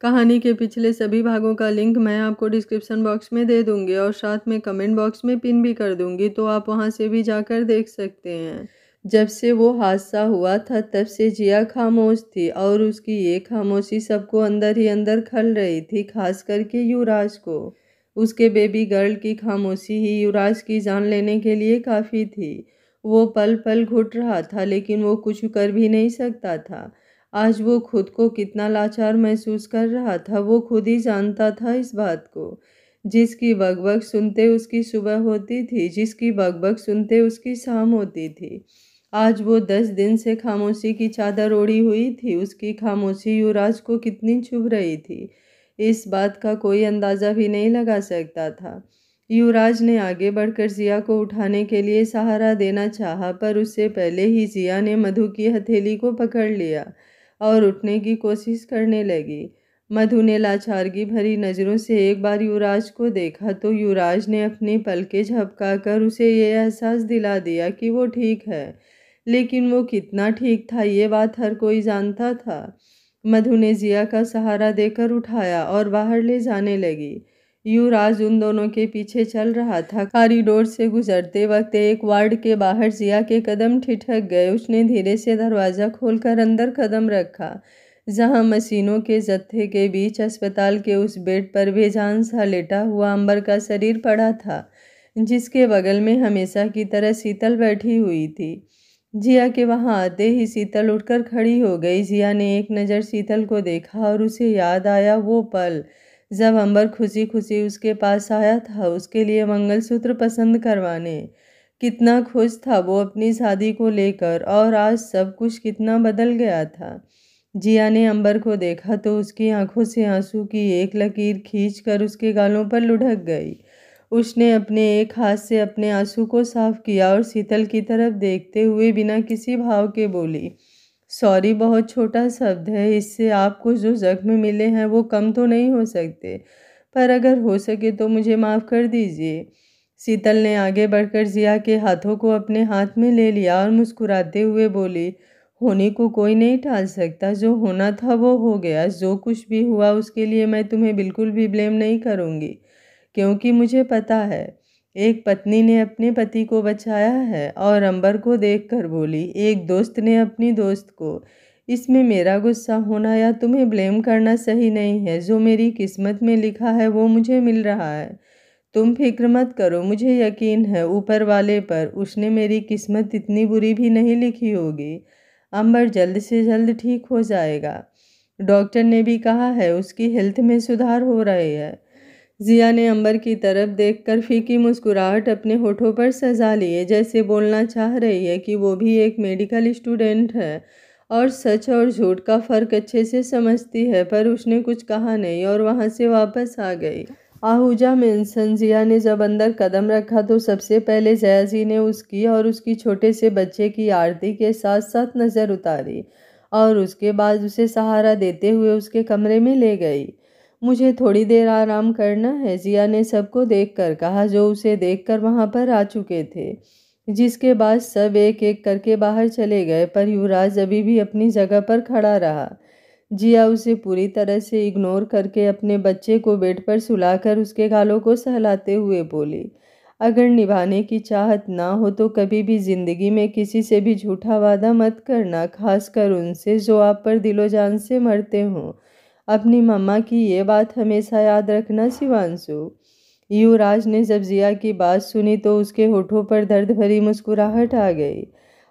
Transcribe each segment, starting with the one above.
कहानी के पिछले सभी भागों का लिंक मैं आपको डिस्क्रिप्शन बॉक्स में दे दूंगी और साथ में कमेंट बॉक्स में पिन भी कर दूंगी, तो आप वहां से भी जाकर देख सकते हैं। जब से वो हादसा हुआ था तब से जिया खामोश थी और उसकी ये खामोशी सबको अंदर ही अंदर खल रही थी, खास करके युवराज को। उसके बेबी गर्ल की खामोशी ही युवराज की जान लेने के लिए काफ़ी थी। वो पल पल घुट रहा था लेकिन वो कुछ कर भी नहीं सकता था। आज वो खुद को कितना लाचार महसूस कर रहा था वो खुद ही जानता था इस बात को। जिसकी बकबक सुनते उसकी सुबह होती थी, जिसकी बकबक सुनते उसकी शाम होती थी, आज वो 10 दिन से खामोशी की चादर ओढ़ी हुई थी। उसकी खामोशी युवराज को कितनी चुभ रही थी, इस बात का कोई अंदाज़ा भी नहीं लगा सकता था। युवराज ने आगे बढ़कर जिया को उठाने के लिए सहारा देना चाहा, पर उससे पहले ही जिया ने मधु की हथेली को पकड़ लिया और उठने की कोशिश करने लगी। मधु ने लाचारगी भरी नज़रों से एक बार युवराज को देखा तो युवराज ने अपनी पलकें झपकाकर उसे ये एहसास दिला दिया कि वो ठीक है। लेकिन वो कितना ठीक था ये बात हर कोई जानता था। मधु ने जिया का सहारा देकर उठाया और बाहर ले जाने लगी। युवराज उन दोनों के पीछे चल रहा था। कॉरिडोर से गुजरते वक्त एक वार्ड के बाहर जिया के कदम ठिठक गए। उसने धीरे से दरवाज़ा खोलकर अंदर कदम रखा, जहां मशीनों के जत्थे के बीच अस्पताल के उस बेड पर बेजान सा लेटा हुआ अंबर का शरीर पड़ा था, जिसके बगल में हमेशा की तरह शीतल बैठी हुई थी। जिया के वहां आते ही शीतल उठकर खड़ी हो गई। जिया ने एक नज़र शीतल को देखा और उसे याद आया वो पल जब अंबर खुशी खुशी उसके पास आया था उसके लिए मंगलसूत्र पसंद करवाने। कितना खुश था वो अपनी शादी को लेकर, और आज सब कुछ कितना बदल गया था। जिया ने अंबर को देखा तो उसकी आंखों से आंसू की एक लकीर खींचकर उसके गालों पर लुढ़क गई। उसने अपने एक हाथ से अपने आंसू को साफ किया और शीतल की तरफ देखते हुए बिना किसी भाव के बोली, सॉरी बहुत छोटा शब्द है, इससे आपको जो जख्म मिले हैं वो कम तो नहीं हो सकते, पर अगर हो सके तो मुझे माफ़ कर दीजिए। शीतल ने आगे बढ़कर जिया के हाथों को अपने हाथ में ले लिया और मुस्कुराते हुए बोली, होने को कोई नहीं टाल सकता, जो होना था वो हो गया। जो कुछ भी हुआ उसके लिए मैं तुम्हें बिल्कुल भी ब्लेम नहीं करूँगी, क्योंकि मुझे पता है एक पत्नी ने अपने पति को बचाया है। और अंबर को देखकर बोली, एक दोस्त ने अपनी दोस्त को। इसमें मेरा गुस्सा होना या तुम्हें ब्लेम करना सही नहीं है। जो मेरी किस्मत में लिखा है वो मुझे मिल रहा है। तुम फिक्र मत करो, मुझे यकीन है ऊपर वाले पर, उसने मेरी किस्मत इतनी बुरी भी नहीं लिखी होगी। अंबर जल्द से जल्द ठीक हो जाएगा, डॉक्टर ने भी कहा है उसकी हेल्थ में सुधार हो रही है। जिया ने अंबर की तरफ देखकर फीकी मुस्कुराहट अपने होठों पर सजा लिए, जैसे बोलना चाह रही है कि वो भी एक मेडिकल स्टूडेंट है और सच और झूठ का फ़र्क अच्छे से समझती है। पर उसने कुछ कहा नहीं और वहाँ से वापस आ गई। आहूजा मेंशन जिया ने जब अंदर कदम रखा तो सबसे पहले जया जी ने उसकी और उसकी छोटे से बच्चे की आरती के साथ साथ नज़र उतारी और उसके बाद उसे सहारा देते हुए उसके कमरे में ले गई। मुझे थोड़ी देर आराम करना है, जिया ने सबको देखकर कहा जो उसे देखकर वहां पर आ चुके थे। जिसके बाद सब एक एक करके बाहर चले गए, पर युवराज अभी भी अपनी जगह पर खड़ा रहा। जिया उसे पूरी तरह से इग्नोर करके अपने बच्चे को बेड पर सुलाकर उसके गालों को सहलाते हुए बोली, अगर निभाने की चाहत ना हो तो कभी भी जिंदगी में किसी से भी झूठा वादा मत करना, खासकर उनसे जो आप पर दिलो जान से मरते हों। अपनी मम्मा की ये बात हमेशा याद रखना शिवांशु। युवराज ने जब जिया की बात सुनी तो उसके होठों पर दर्द भरी मुस्कुराहट आ गई।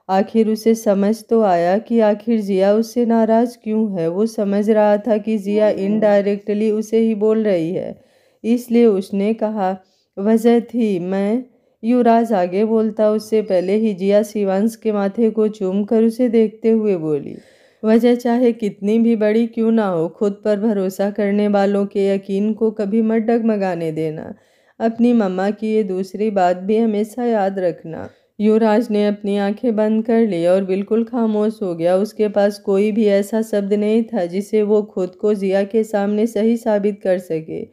आखिर उसे समझ तो आया कि आखिर जिया उससे नाराज क्यों है। वो समझ रहा था कि जिया इनडायरेक्टली उसे ही बोल रही है, इसलिए उसने कहा, वजह थी मैं। युवराज आगे बोलता उससे पहले ही जिया शिवांश के माथे को चूम कर उसे देखते हुए बोली, वजह चाहे कितनी भी बड़ी क्यों ना हो, खुद पर भरोसा करने वालों के यकीन को कभी मत डगमगाने देना। अपनी मम्मा की ये दूसरी बात भी हमेशा याद रखना। युवराज ने अपनी आंखें बंद कर ली और बिल्कुल खामोश हो गया। उसके पास कोई भी ऐसा शब्द नहीं था जिसे वो खुद को जिया के सामने सही साबित कर सके,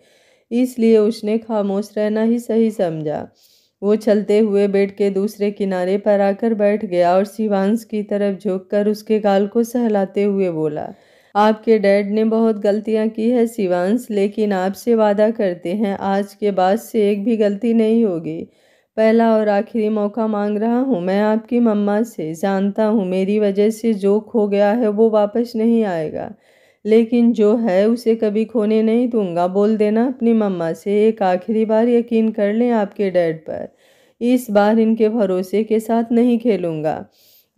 इसलिए उसने खामोश रहना ही सही समझा। वो चलते हुए बेड के दूसरे किनारे पर आकर बैठ गया और शिवांश की तरफ झुककर उसके गाल को सहलाते हुए बोला, आपके डैड ने बहुत गलतियां की है शिवांश, लेकिन आपसे वादा करते हैं आज के बाद से एक भी गलती नहीं होगी। पहला और आखिरी मौका मांग रहा हूँ मैं आपकी मम्मा से। जानता हूँ मेरी वजह से जो खो गया है वो वापस नहीं आएगा, लेकिन जो है उसे कभी खोने नहीं दूंगा। बोल देना अपनी मम्मा से, एक आखिरी बार यकीन कर लें आपके डैड पर। इस बार इनके भरोसे के साथ नहीं खेलूंगा।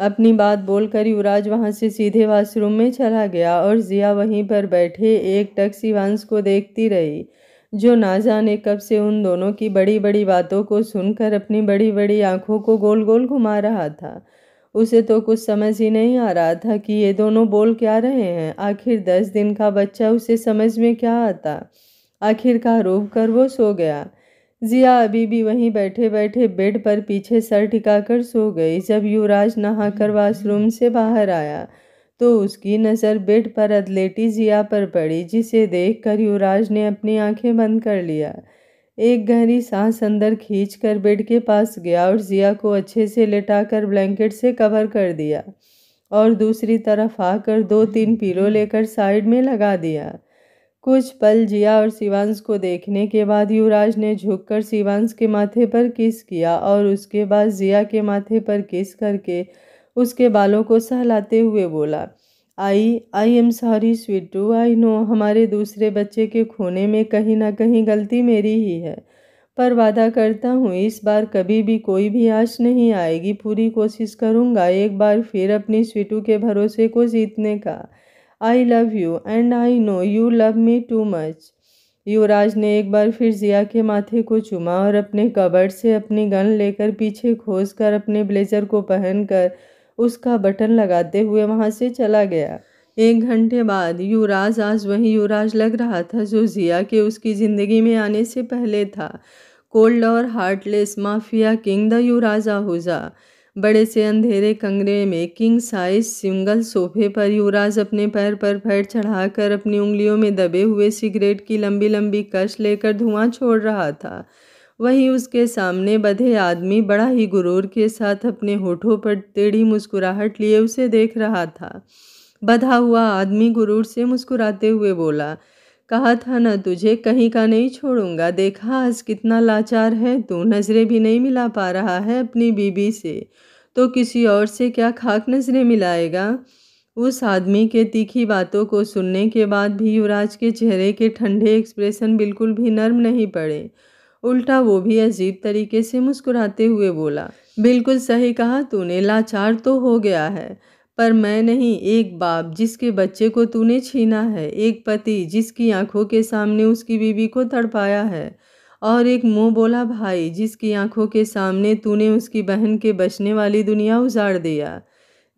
अपनी बात बोलकर युवराज वहां से सीधे वॉशरूम में चला गया और जिया वहीं पर बैठे एकटक शिवांश को देखती रही, जो ना जाने कब से उन दोनों की बड़ी बड़ी बातों को सुनकर अपनी बड़ी बड़ी आंखों को गोल गोल घुमा रहा था। उसे तो कुछ समझ ही नहीं आ रहा था कि ये दोनों बोल क्या रहे हैं। आखिर 10 दिन का बच्चा, उसे समझ में क्या आता। आखिरकार रोक कर वो सो गया। जिया अभी भी वहीं बैठे बैठे बेड पर पीछे सर टिकाकर सो गई। जब युवराज नहाकर वॉशरूम से बाहर आया तो उसकी नज़र बेड पर अधलेटी जिया पर पड़ी, जिसे देखकर युवराज ने अपनी आंखें बंद कर लिया। एक गहरी सांस अंदर खींचकर बेड के पास गया और जिया को अच्छे से लेटाकर ब्लैंकेट से कवर कर दिया और दूसरी तरफ आकर 2-3 पिलो लेकर साइड में लगा दिया। कुछ पल जिया और शिवांश को देखने के बाद युवराज ने झुककर शिवांश के माथे पर किस किया और उसके बाद जिया के माथे पर किस करके उसके बालों को सहलाते हुए बोला, I am sorry Sweetu, I know हमारे दूसरे बच्चे के खोने में कहीं ना कहीं गलती मेरी ही है, पर वादा करता हूँ इस बार कभी भी कोई भी आश नहीं आएगी। पूरी कोशिश करूँगा एक बार फिर अपनी स्वीटू के भरोसे को जीतने का। I love you and I know you love me too much. Yuvraj ने एक बार फिर जिया के माथे को चूमा और अपने कबर्ड से अपनी गन लेकर पीछे खोसकर अपने ब्लेजर को पहनकर उसका बटन लगाते हुए वहां से चला गया। 1 घंटे बाद युवराज आज वही युवराज लग रहा था जो जिया के उसकी ज़िंदगी में आने से पहले था। कोल्ड और हार्टलेस माफिया किंग द युवराज आहूजा। बड़े से अंधेरे कमरे में किंग साइज सिंगल सोफे पर युवराज अपने पैर पर पैर चढ़ाकर अपनी उंगलियों में दबे हुए सिगरेट की लंबी लंबी कश लेकर धुआं छोड़ रहा था। वहीं उसके सामने बधे आदमी बड़ा ही गुरूर के साथ अपने होठों पर टेढ़ी मुस्कुराहट लिए उसे देख रहा था। बधा हुआ आदमी गुरूर से मुस्कुराते हुए बोला, कहा था ना तुझे कहीं का नहीं छोड़ूंगा। देखा आज कितना लाचार है तू, नजरें भी नहीं मिला पा रहा है अपनी बीबी से, तो किसी और से क्या खाक नजरें मिलाएगा। उस आदमी के तीखी बातों को सुनने के बाद भी युवराज के चेहरे के ठंडे एक्सप्रेशन बिल्कुल भी नर्म नहीं पड़े। उल्टा वो भी अजीब तरीके से मुस्कुराते हुए बोला, बिल्कुल सही कहा तूने, लाचार तो हो गया है, पर मैं नहीं, एक बाप जिसके बच्चे को तूने छीना है, एक पति जिसकी आंखों के सामने उसकी बीवी को तड़पाया है, और एक मुंह बोला भाई जिसकी आंखों के सामने तूने उसकी बहन के बचने वाली दुनिया उजाड़ दिया।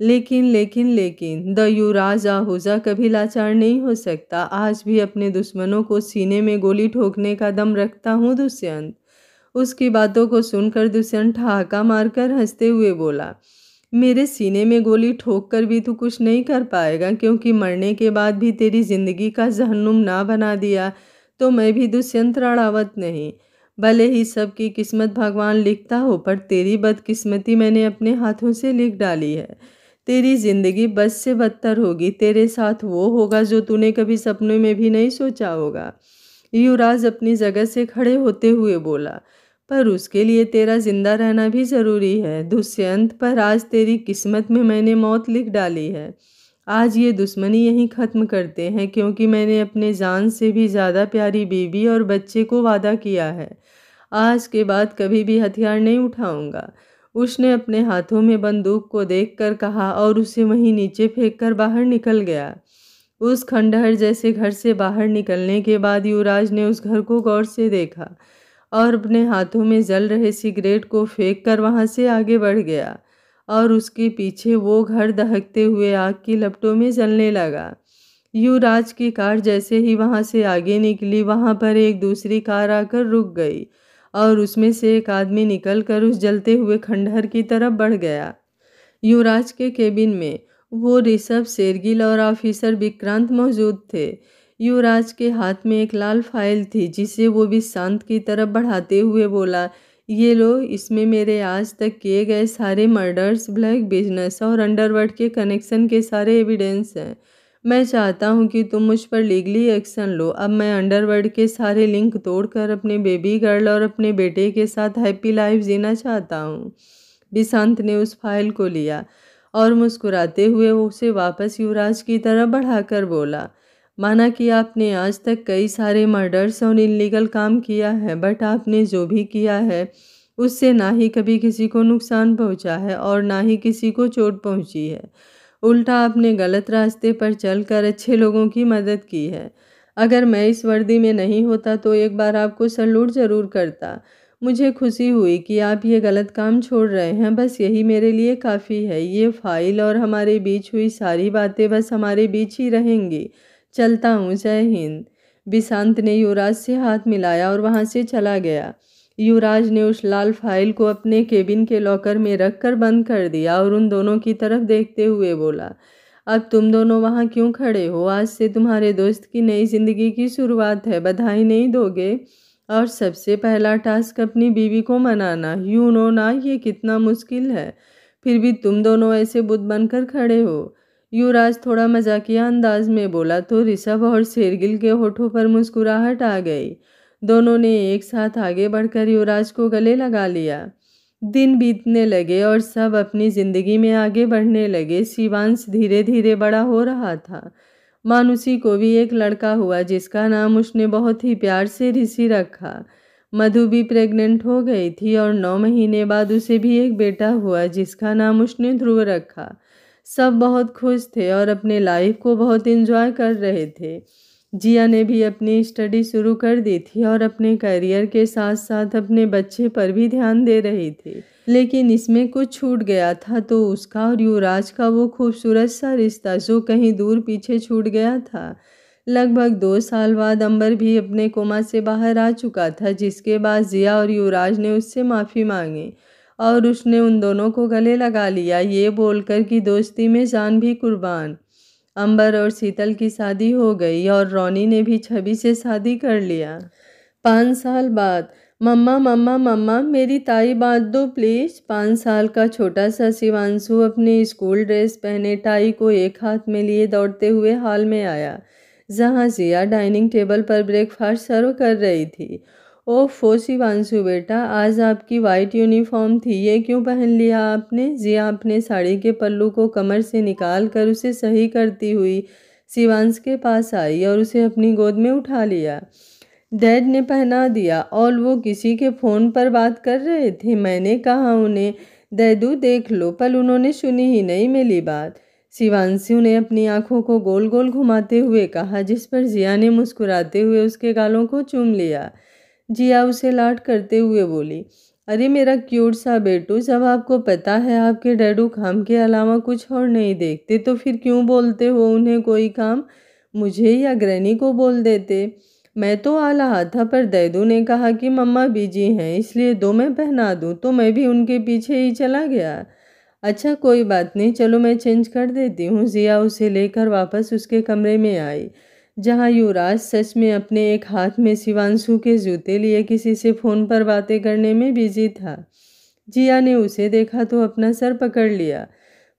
लेकिन द युवराज आहूजा कभी लाचार नहीं हो सकता। आज भी अपने दुश्मनों को सीने में गोली ठोकने का दम रखता हूँ दुष्यंत। उसकी बातों को सुनकर दुष्यंत ठहाका मारकर हंसते हुए बोला, मेरे सीने में गोली ठोक कर भी तू कुछ नहीं कर पाएगा, क्योंकि मरने के बाद भी तेरी जिंदगी का जहन्नुम ना बना दिया तो मैं भी दुष्यंत राणावत नहीं। भले ही सबकी किस्मत भगवान लिखता हो, पर तेरी बदकिस्मती मैंने अपने हाथों से लिख डाली है। तेरी जिंदगी बद से बदतर होगी। तेरे साथ वो होगा जो तूने कभी सपनों में भी नहीं सोचा होगा। युवराज अपनी जगह से खड़े होते हुए बोला, पर उसके लिए तेरा जिंदा रहना भी जरूरी है दुष्यंत। पर आज तेरी किस्मत में मैंने मौत लिख डाली है। आज ये दुश्मनी यहीं खत्म करते हैं, क्योंकि मैंने अपने जान से भी ज़्यादा प्यारी बीवी और बच्चे को वादा किया है। आज के बाद कभी भी हथियार नहीं उठाऊंगा। उसने अपने हाथों में बंदूक को देखकर कहा और उसे वहीं नीचे फेंककर बाहर निकल गया। उस खंडहर जैसे घर से बाहर निकलने के बाद युवराज ने उस घर को गौर से देखा और अपने हाथों में जल रहे सिगरेट को फेंककर वहां से आगे बढ़ गया और उसके पीछे वो घर दहकते हुए आग की लपटों में जलने लगा। युवराज की कार जैसे ही वहां से आगे निकली, वहां पर एक दूसरी कार आकर रुक गई और उसमें से एक आदमी निकलकर उस जलते हुए खंडहर की तरफ बढ़ गया। युवराज के केबिन में वो ऋषभ शेरगिल और ऑफिसर विक्रांत मौजूद थे। युवराज के हाथ में एक लाल फाइल थी, जिसे वो भी शांत की तरफ बढ़ाते हुए बोला, ये लो, इसमें मेरे आज तक किए गए सारे मर्डर्स, ब्लैक बिजनेस और अंडरवर्ल्ड के कनेक्शन के सारे एविडेंस हैं। मैं चाहता हूँ कि तुम मुझ पर लीगली एक्शन लो। अब मैं अंडरवर्ल्ड के सारे लिंक तोड़कर अपने बेबी गर्ल और अपने बेटे के साथ हैप्पी लाइफ जीना चाहता हूँ। विशांत ने उस फाइल को लिया और मुस्कुराते हुए उसे वापस युवराज की तरफ बढ़ाकर बोला, माना कि आपने आज तक कई सारे मर्डर्स और इलीगल काम किया है, बट आपने जो भी किया है उससे ना ही कभी किसी को नुकसान पहुंचा है और ना ही किसी को चोट पहुंची है। उल्टा आपने गलत रास्ते पर चलकर अच्छे लोगों की मदद की है। अगर मैं इस वर्दी में नहीं होता तो एक बार आपको सैल्यूट ज़रूर करता। मुझे खुशी हुई कि आप ये गलत काम छोड़ रहे हैं, बस यही मेरे लिए काफ़ी है। ये फाइल और हमारे बीच हुई सारी बातें बस हमारे बीच ही रहेंगी। चलता हूँ, जय हिंद। विशांत ने युवराज से हाथ मिलाया और वहाँ से चला गया। युवराज ने उस लाल फाइल को अपने केबिन के लॉकर में रखकर बंद कर दिया और उन दोनों की तरफ देखते हुए बोला, अब तुम दोनों वहाँ क्यों खड़े हो? आज से तुम्हारे दोस्त की नई जिंदगी की शुरुआत है, बधाई नहीं दोगे? और सबसे पहला टास्क अपनी बीवी को मनाना। यू नो ना ये कितना मुश्किल है, फिर भी तुम दोनों ऐसे बुत बनकर खड़े हो। युवराज थोड़ा मजाकिया अंदाज में बोला तो ऋषभ और शेरगिल के होठों पर मुस्कुराहट आ गई। दोनों ने एक साथ आगे बढ़कर युवराज को गले लगा लिया। दिन बीतने लगे और सब अपनी जिंदगी में आगे बढ़ने लगे। शिवांश धीरे धीरे बड़ा हो रहा था। मानुषी को भी एक लड़का हुआ जिसका नाम उसने बहुत ही प्यार से ऋषि रखा। मधु भी प्रेग्नेंट हो गई थी और 9 महीने बाद उसे भी एक बेटा हुआ जिसका नाम उसने ध्रुव रखा। सब बहुत खुश थे और अपने लाइफ को बहुत एंजॉय कर रहे थे। जिया ने भी अपनी स्टडी शुरू कर दी थी और अपने करियर के साथ साथ अपने बच्चे पर भी ध्यान दे रही थी। लेकिन इसमें कुछ छूट गया था, तो उसका और युवराज का वो खूबसूरत सा रिश्ता जो कहीं दूर पीछे छूट गया था। लगभग 2 साल बाद अंबर भी अपने कोमा से बाहर आ चुका था, जिसके बाद जिया और युवराज ने उससे माफ़ी मांगी और उसने उन दोनों को गले लगा लिया, ये बोलकर कि दोस्ती में जान भी कुर्बान। अंबर और शीतल की शादी हो गई और रोनी ने भी छवि से शादी कर लिया। 5 साल बाद, मम्मा मम्मा मम्मा मेरी ताई बात दो प्लीज। 5 साल का छोटा सा शिवांशु अपनी स्कूल ड्रेस पहने टाई को एक हाथ में लिए दौड़ते हुए हॉल में आया, जहां जिया डाइनिंग टेबल पर ब्रेकफास्ट सर्व कर रही थी। ओफो शिवांशु बेटा, आज आपकी वाइट यूनिफॉर्म थी, ये क्यों पहन लिया आपने? जिया अपने साड़ी के पल्लू को कमर से निकाल कर उसे सही करती हुई शिवांश के पास आई और उसे अपनी गोद में उठा लिया। डैड ने पहना दिया और वो किसी के फ़ोन पर बात कर रहे थे। मैंने कहा उन्हें, दैदू देख लो, पर उन्होंने सुनी ही नहीं मेरी बात। शिवांशु ने अपनी आंखों को गोल गोल घुमाते हुए कहा, जिस पर जिया ने मुस्कुराते हुए उसके गालों को चूम लिया। जिया उसे लाड करते हुए बोली, अरे मेरा क्यूट सा बेटू, जब आपको पता है आपके डैडू काम के अलावा कुछ और नहीं देखते तो फिर क्यों बोलते हो उन्हें कोई काम? मुझे या ग्रैनी को बोल देते। मैं तो आ रहा था, पर दैदू ने कहा कि मम्मा बिजी हैं, इसलिए दो मैं पहना दूं, तो मैं भी उनके पीछे ही चला गया। अच्छा कोई बात नहीं, चलो मैं चेंज कर देती हूँ। जिया उसे लेकर वापस उसके कमरे में आई, जहाँ युवराज सच में अपने एक हाथ में शिवांशु के जूते लिए किसी से फ़ोन पर बातें करने में बिजी था। जिया ने उसे देखा तो अपना सर पकड़ लिया,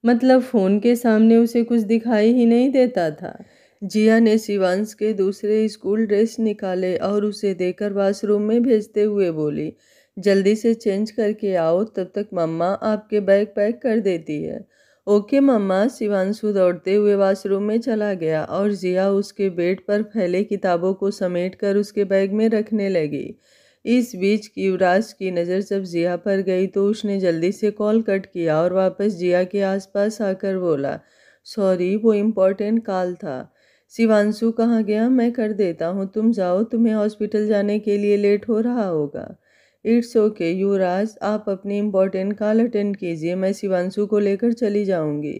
मतलब फ़ोन के सामने उसे कुछ दिखाई ही नहीं देता था। जिया ने शिवांश के दूसरे स्कूल ड्रेस निकाले और उसे देकर वॉशरूम में भेजते हुए बोली, जल्दी से चेंज करके आओ, तब तक मम्मा आपके बैग पैक कर देती है। ओके मम्मा। शिवांशु दौड़ते हुए वॉशरूम में चला गया और जिया उसके बेड पर फैले किताबों को समेटकर उसके बैग में रखने लगी। इस बीच युवराज की नज़र जब जिया पर गई तो उसने जल्दी से कॉल कट किया और वापस जिया के आसपास आकर बोला, सॉरी वो इम्पोर्टेंट कॉल था। शिवांशु कहाँ गया? मैं कर देता हूँ, तुम जाओ, तुम्हें हॉस्पिटल जाने के लिए लेट हो रहा होगा। इट्स ओके युवराज, आप अपनी इम्पोर्टेंट कॉल अटेंड कीजिए, मैं शिवांशु को लेकर चली जाऊँगी।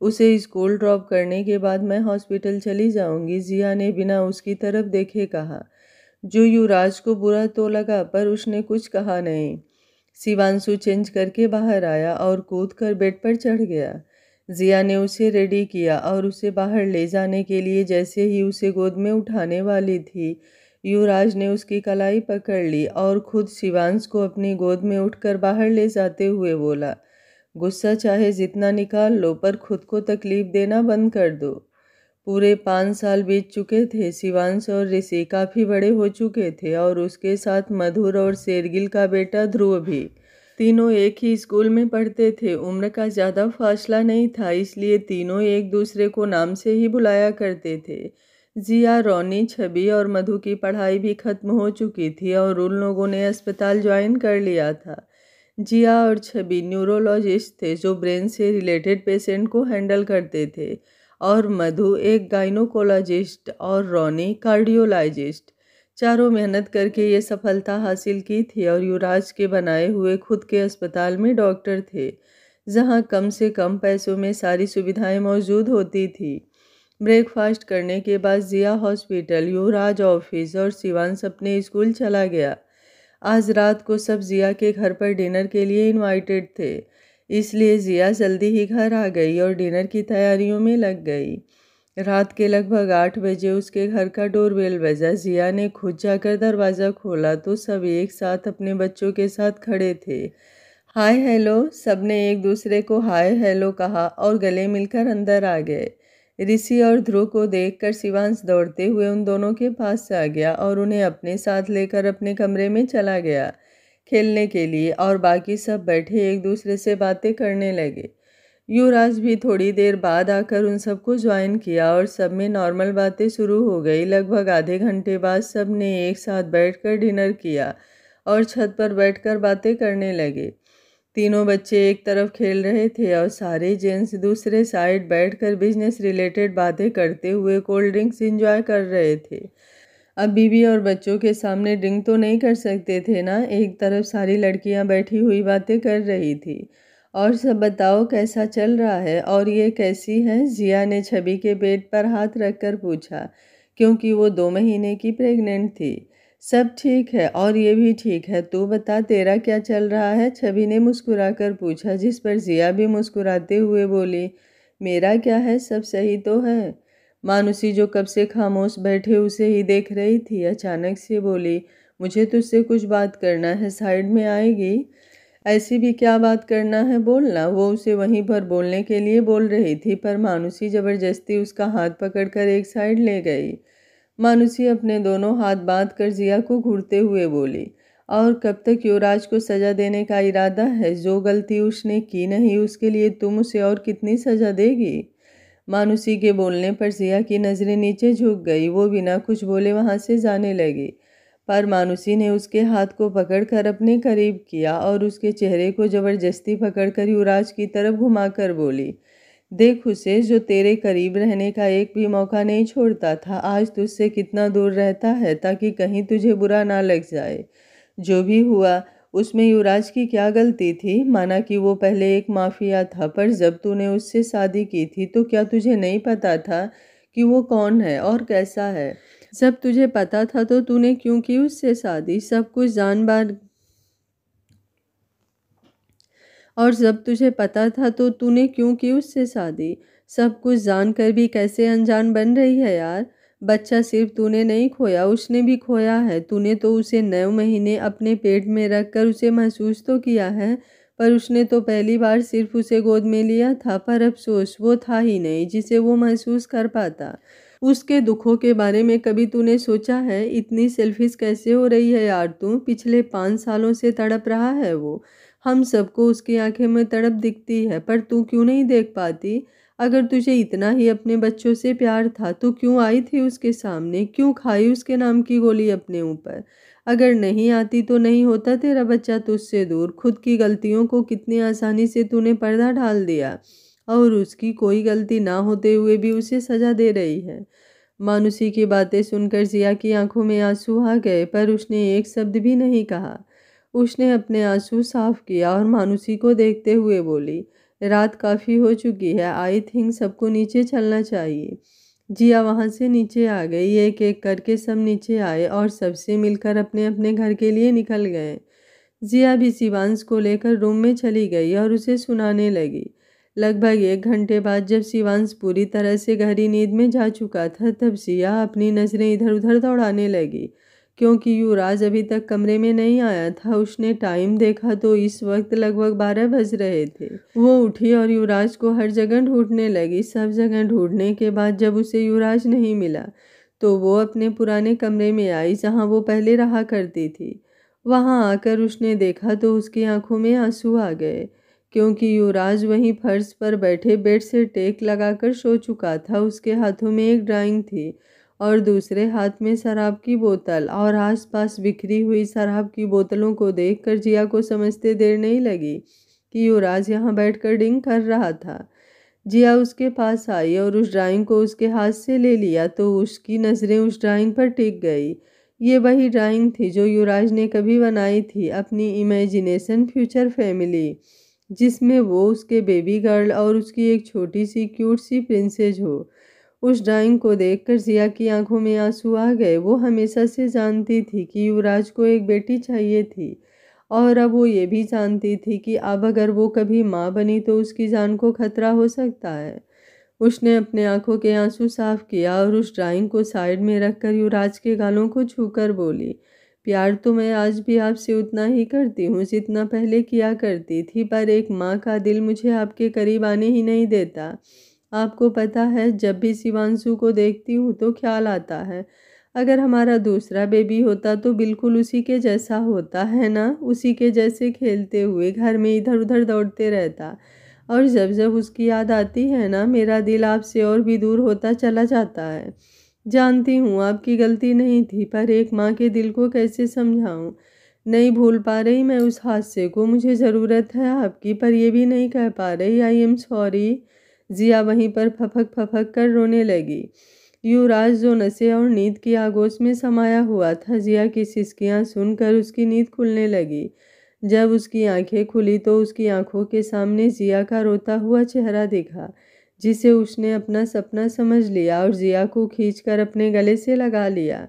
उसे स्कूल ड्रॉप करने के बाद मैं हॉस्पिटल चली जाऊँगी, जिया ने बिना उसकी तरफ देखे कहा। जो युवराज को बुरा तो लगा, पर उसने कुछ कहा नहीं। शिवांशु चेंज करके बाहर आया और कूदकर बेड पर चढ़ गया। जिया ने उसे रेडी किया और उसे बाहर ले जाने के लिए जैसे ही उसे गोद में उठाने वाली थी, युवराज ने उसकी कलाई पकड़ ली और खुद शिवांश को अपनी गोद में उठकर बाहर ले जाते हुए बोला, गुस्सा चाहे जितना निकाल लो, पर खुद को तकलीफ देना बंद कर दो। पूरे 5 साल बीत चुके थे। शिवांश और ऋषि काफ़ी बड़े हो चुके थे और उसके साथ मधुर और शेरगिल का बेटा ध्रुव भी। तीनों एक ही स्कूल में पढ़ते थे। उम्र का ज़्यादा फासला नहीं था, इसलिए तीनों एक दूसरे को नाम से ही बुलाया करते थे। जिया, रोनी, छवि और मधु की पढ़ाई भी खत्म हो चुकी थी और उन लोगों ने अस्पताल ज्वाइन कर लिया था। जिया और छवि न्यूरोलॉजिस्ट थे जो ब्रेन से रिलेटेड पेशेंट को हैंडल करते थे, और मधु एक गाइनोकोलॉजिस्ट और रोनी कार्डियोलॉजिस्ट। चारों मेहनत करके ये सफलता हासिल की थी और युवराज के बनाए हुए खुद के अस्पताल में डॉक्टर थे, जहां कम से कम पैसों में सारी सुविधाएं मौजूद होती थी। ब्रेकफास्ट करने के बाद जिया हॉस्पिटल, युवराज ऑफिस और शिवांश अपने स्कूल चला गया। आज रात को सब जिया के घर पर डिनर के लिए इनवाइटेड थे, इसलिए जिया जल्दी ही घर आ गई और डिनर की तैयारियों में लग गई। रात के लगभग 8 बजे उसके घर का डोरबेल बजा। जिया ने खुद जाकर दरवाज़ा खोला तो सब एक साथ अपने बच्चों के साथ खड़े थे। हाय हेलो, सबने एक दूसरे को हाय हेलो कहा और गले मिलकर अंदर आ गए। ऋषि और ध्रुव को देखकर शिवांश दौड़ते हुए उन दोनों के पास आ गया और उन्हें अपने साथ लेकर अपने कमरे में चला गया खेलने के लिए, और बाकी सब बैठे एक दूसरे से बातें करने लगे। युवराज भी थोड़ी देर बाद आकर उन सबको ज्वाइन किया और सब में नॉर्मल बातें शुरू हो गई। लगभग आधे घंटे बाद सब ने एक साथ बैठकर डिनर किया और छत पर बैठकर बातें करने लगे। तीनों बच्चे एक तरफ खेल रहे थे और सारे जेंट्स दूसरे साइड बैठकर बिजनेस रिलेटेड बातें करते हुए कोल्ड ड्रिंक्स एंजॉय कर रहे थे। अब बीवी और बच्चों के सामने ड्रिंक तो नहीं कर सकते थे ना। एक तरफ सारी लड़कियां बैठी हुई बातें कर रही थी। और सब बताओ कैसा चल रहा है, और ये कैसी है? जिया ने छवि के पेट पर हाथ रखकर पूछा, क्योंकि वो 2 महीने की प्रेग्नेंट थी। सब ठीक है और ये भी ठीक है, तू बता तेरा क्या चल रहा है? छवि ने मुस्कुराकर पूछा, जिस पर जिया भी मुस्कुराते हुए बोली, मेरा क्या है, सब सही तो है। मानुषी जो कब से खामोश बैठे उसे ही देख रही थी, अचानक से बोली, मुझे तुझसे कुछ बात करना है, साइड में आएगी? ऐसी भी क्या बात करना है, बोलना। वो उसे वहीं पर बोलने के लिए बोल रही थी, पर मानुषी जबरदस्ती उसका हाथ पकड़कर एक साइड ले गई। मानुषी अपने दोनों हाथ बांधकर जिया को घूरते हुए बोली, और कब तक युवराज को सजा देने का इरादा है? जो गलती उसने की नहीं उसके लिए तुम उसे और कितनी सजा देगी? मानुषी के बोलने पर जिया की नज़रें नीचे झुक गई। वो बिना कुछ बोले वहां से जाने लगी, पर मानुषी ने उसके हाथ को पकड़कर अपने करीब किया और उसके चेहरे को जबरदस्ती पकड़कर युवराज की तरफ घुमाकर बोली, देख उसे, जो तेरे करीब रहने का एक भी मौका नहीं छोड़ता था, आज तुझसे कितना दूर रहता है ताकि कहीं तुझे बुरा ना लग जाए। जो भी हुआ उसमें युवराज की क्या गलती थी? माना कि वो पहले एक माफिया था, पर जब तूने उससे शादी की थी तो क्या तुझे नहीं पता था कि वो कौन है और कैसा है? जब तुझे पता था तो तूने क्यों की उससे शादी? सब कुछ जान बार और जब तुझे पता था तो तूने क्यों की उससे शादी? सब कुछ जानकर भी कैसे अनजान बन रही है यार? बच्चा सिर्फ तूने नहीं खोया, उसने भी खोया है। तूने तो उसे 9 महीने अपने पेट में रखकर उसे महसूस तो किया है, पर उसने तो पहली बार सिर्फ उसे गोद में लिया था, पर अफसोस वो था ही नहीं जिसे वो महसूस कर पाता। उसके दुखों के बारे में कभी तूने सोचा है? इतनी सेल्फिश कैसे हो रही है यार तू? पिछले 5 सालों से तड़प रहा है वो। हम सबको उसकी आंखें में तड़प दिखती है, पर तू क्यों नहीं देख पाती? अगर तुझे इतना ही अपने बच्चों से प्यार था तो क्यों आई थी उसके सामने? क्यों खाई उसके नाम की गोली अपने ऊपर? अगर नहीं आती तो नहीं होता तेरा बच्चा तुझसे दूर। खुद की गलतियों को कितनी आसानी से तूने पर्दा डाल दिया, और उसकी कोई गलती ना होते हुए भी उसे सजा दे रही है। मानुषी की बातें सुनकर जिया की आंखों में आंसू आ गए, पर उसने एक शब्द भी नहीं कहा। उसने अपने आंसू साफ किया और मानुषी को देखते हुए बोली, रात काफ़ी हो चुकी है, आई थिंक सबको नीचे चलना चाहिए। जिया वहाँ से नीचे आ गई। एक एक करके सब नीचे आए और सबसे मिलकर अपने अपने घर के लिए निकल गए। जिया भी शिवांश को लेकर रूम में चली गई और उसे सुनाने लगी। लगभग 1 घंटे बाद जब शिवांश पूरी तरह से गहरी नींद में जा चुका था, तब जिया अपनी नज़रें इधर उधर दौड़ाने लगी, क्योंकि युवराज अभी तक कमरे में नहीं आया था। उसने टाइम देखा तो इस वक्त लगभग 12 बज रहे थे। वो उठी और युवराज को हर जगह ढूंढने लगी। सब जगह ढूंढने के बाद जब उसे युवराज नहीं मिला तो वो अपने पुराने कमरे में आई जहाँ वो पहले रहा करती थी। वहाँ आकर उसने देखा तो उसकी आंखों में आंसू आ गए, क्योंकि युवराज वहीं फर्श पर बैठे बेड से टेक लगाकर सो चुका था। उसके हाथों में एक ड्राइंग थी और दूसरे हाथ में शराब की बोतल, और आसपास बिखरी हुई शराब की बोतलों को देखकर जिया को समझते देर नहीं लगी कि युवराज यहाँ बैठकर ड्रिंक कर रहा था। जिया उसके पास आई और उस ड्राइंग को उसके हाथ से ले लिया तो उसकी नज़रें उस ड्राइंग पर टिक गई। ये वही ड्राइंग थी जो युवराज ने कभी बनाई थी, अपनी इमेजिनेशन फ्यूचर फैमिली, जिसमें वो उसके बेबी गर्ल और उसकी एक छोटी सी क्यूट सी प्रिंसेस हो। उस ड्राइंग को देखकर जिया की आंखों में आंसू आ गए। वो हमेशा से जानती थी कि युवराज को एक बेटी चाहिए थी, और अब वो ये भी जानती थी कि अब अगर वो कभी माँ बनी तो उसकी जान को खतरा हो सकता है। उसने अपने आंखों के आंसू साफ किया और उस ड्राइंग को साइड में रखकर युवराज के गालों को छूकर बोली, प्यार तो मैं आज भी आपसे उतना ही करती हूँ जितना पहले किया करती थी, पर एक माँ का दिल मुझे आपके करीब आने ही नहीं देता। आपको पता है, जब भी शिवांशु को देखती हूँ तो ख्याल आता है, अगर हमारा दूसरा बेबी होता तो बिल्कुल उसी के जैसा होता है ना, उसी के जैसे खेलते हुए घर में इधर उधर दौड़ते रहता। और जब जब उसकी याद आती है ना, मेरा दिल आपसे और भी दूर होता चला जाता है। जानती हूँ आपकी गलती नहीं थी, पर एक माँ के दिल को कैसे समझाऊँ। नहीं भूल पा रही मैं उस हादसे को, मुझे ज़रूरत है आपकी, पर ये भी नहीं कह पा रही आई एम सॉरी। जिया वहीं पर फपक फपक कर रोने लगी। युवराज जो नशे और नींद की आगोश में समाया हुआ था, जिया की सिसकियां सुनकर उसकी नींद खुलने लगी। जब उसकी आंखें खुली तो उसकी आंखों के सामने जिया का रोता हुआ चेहरा दिखा, जिसे उसने अपना सपना समझ लिया और जिया को खींचकर अपने गले से लगा लिया।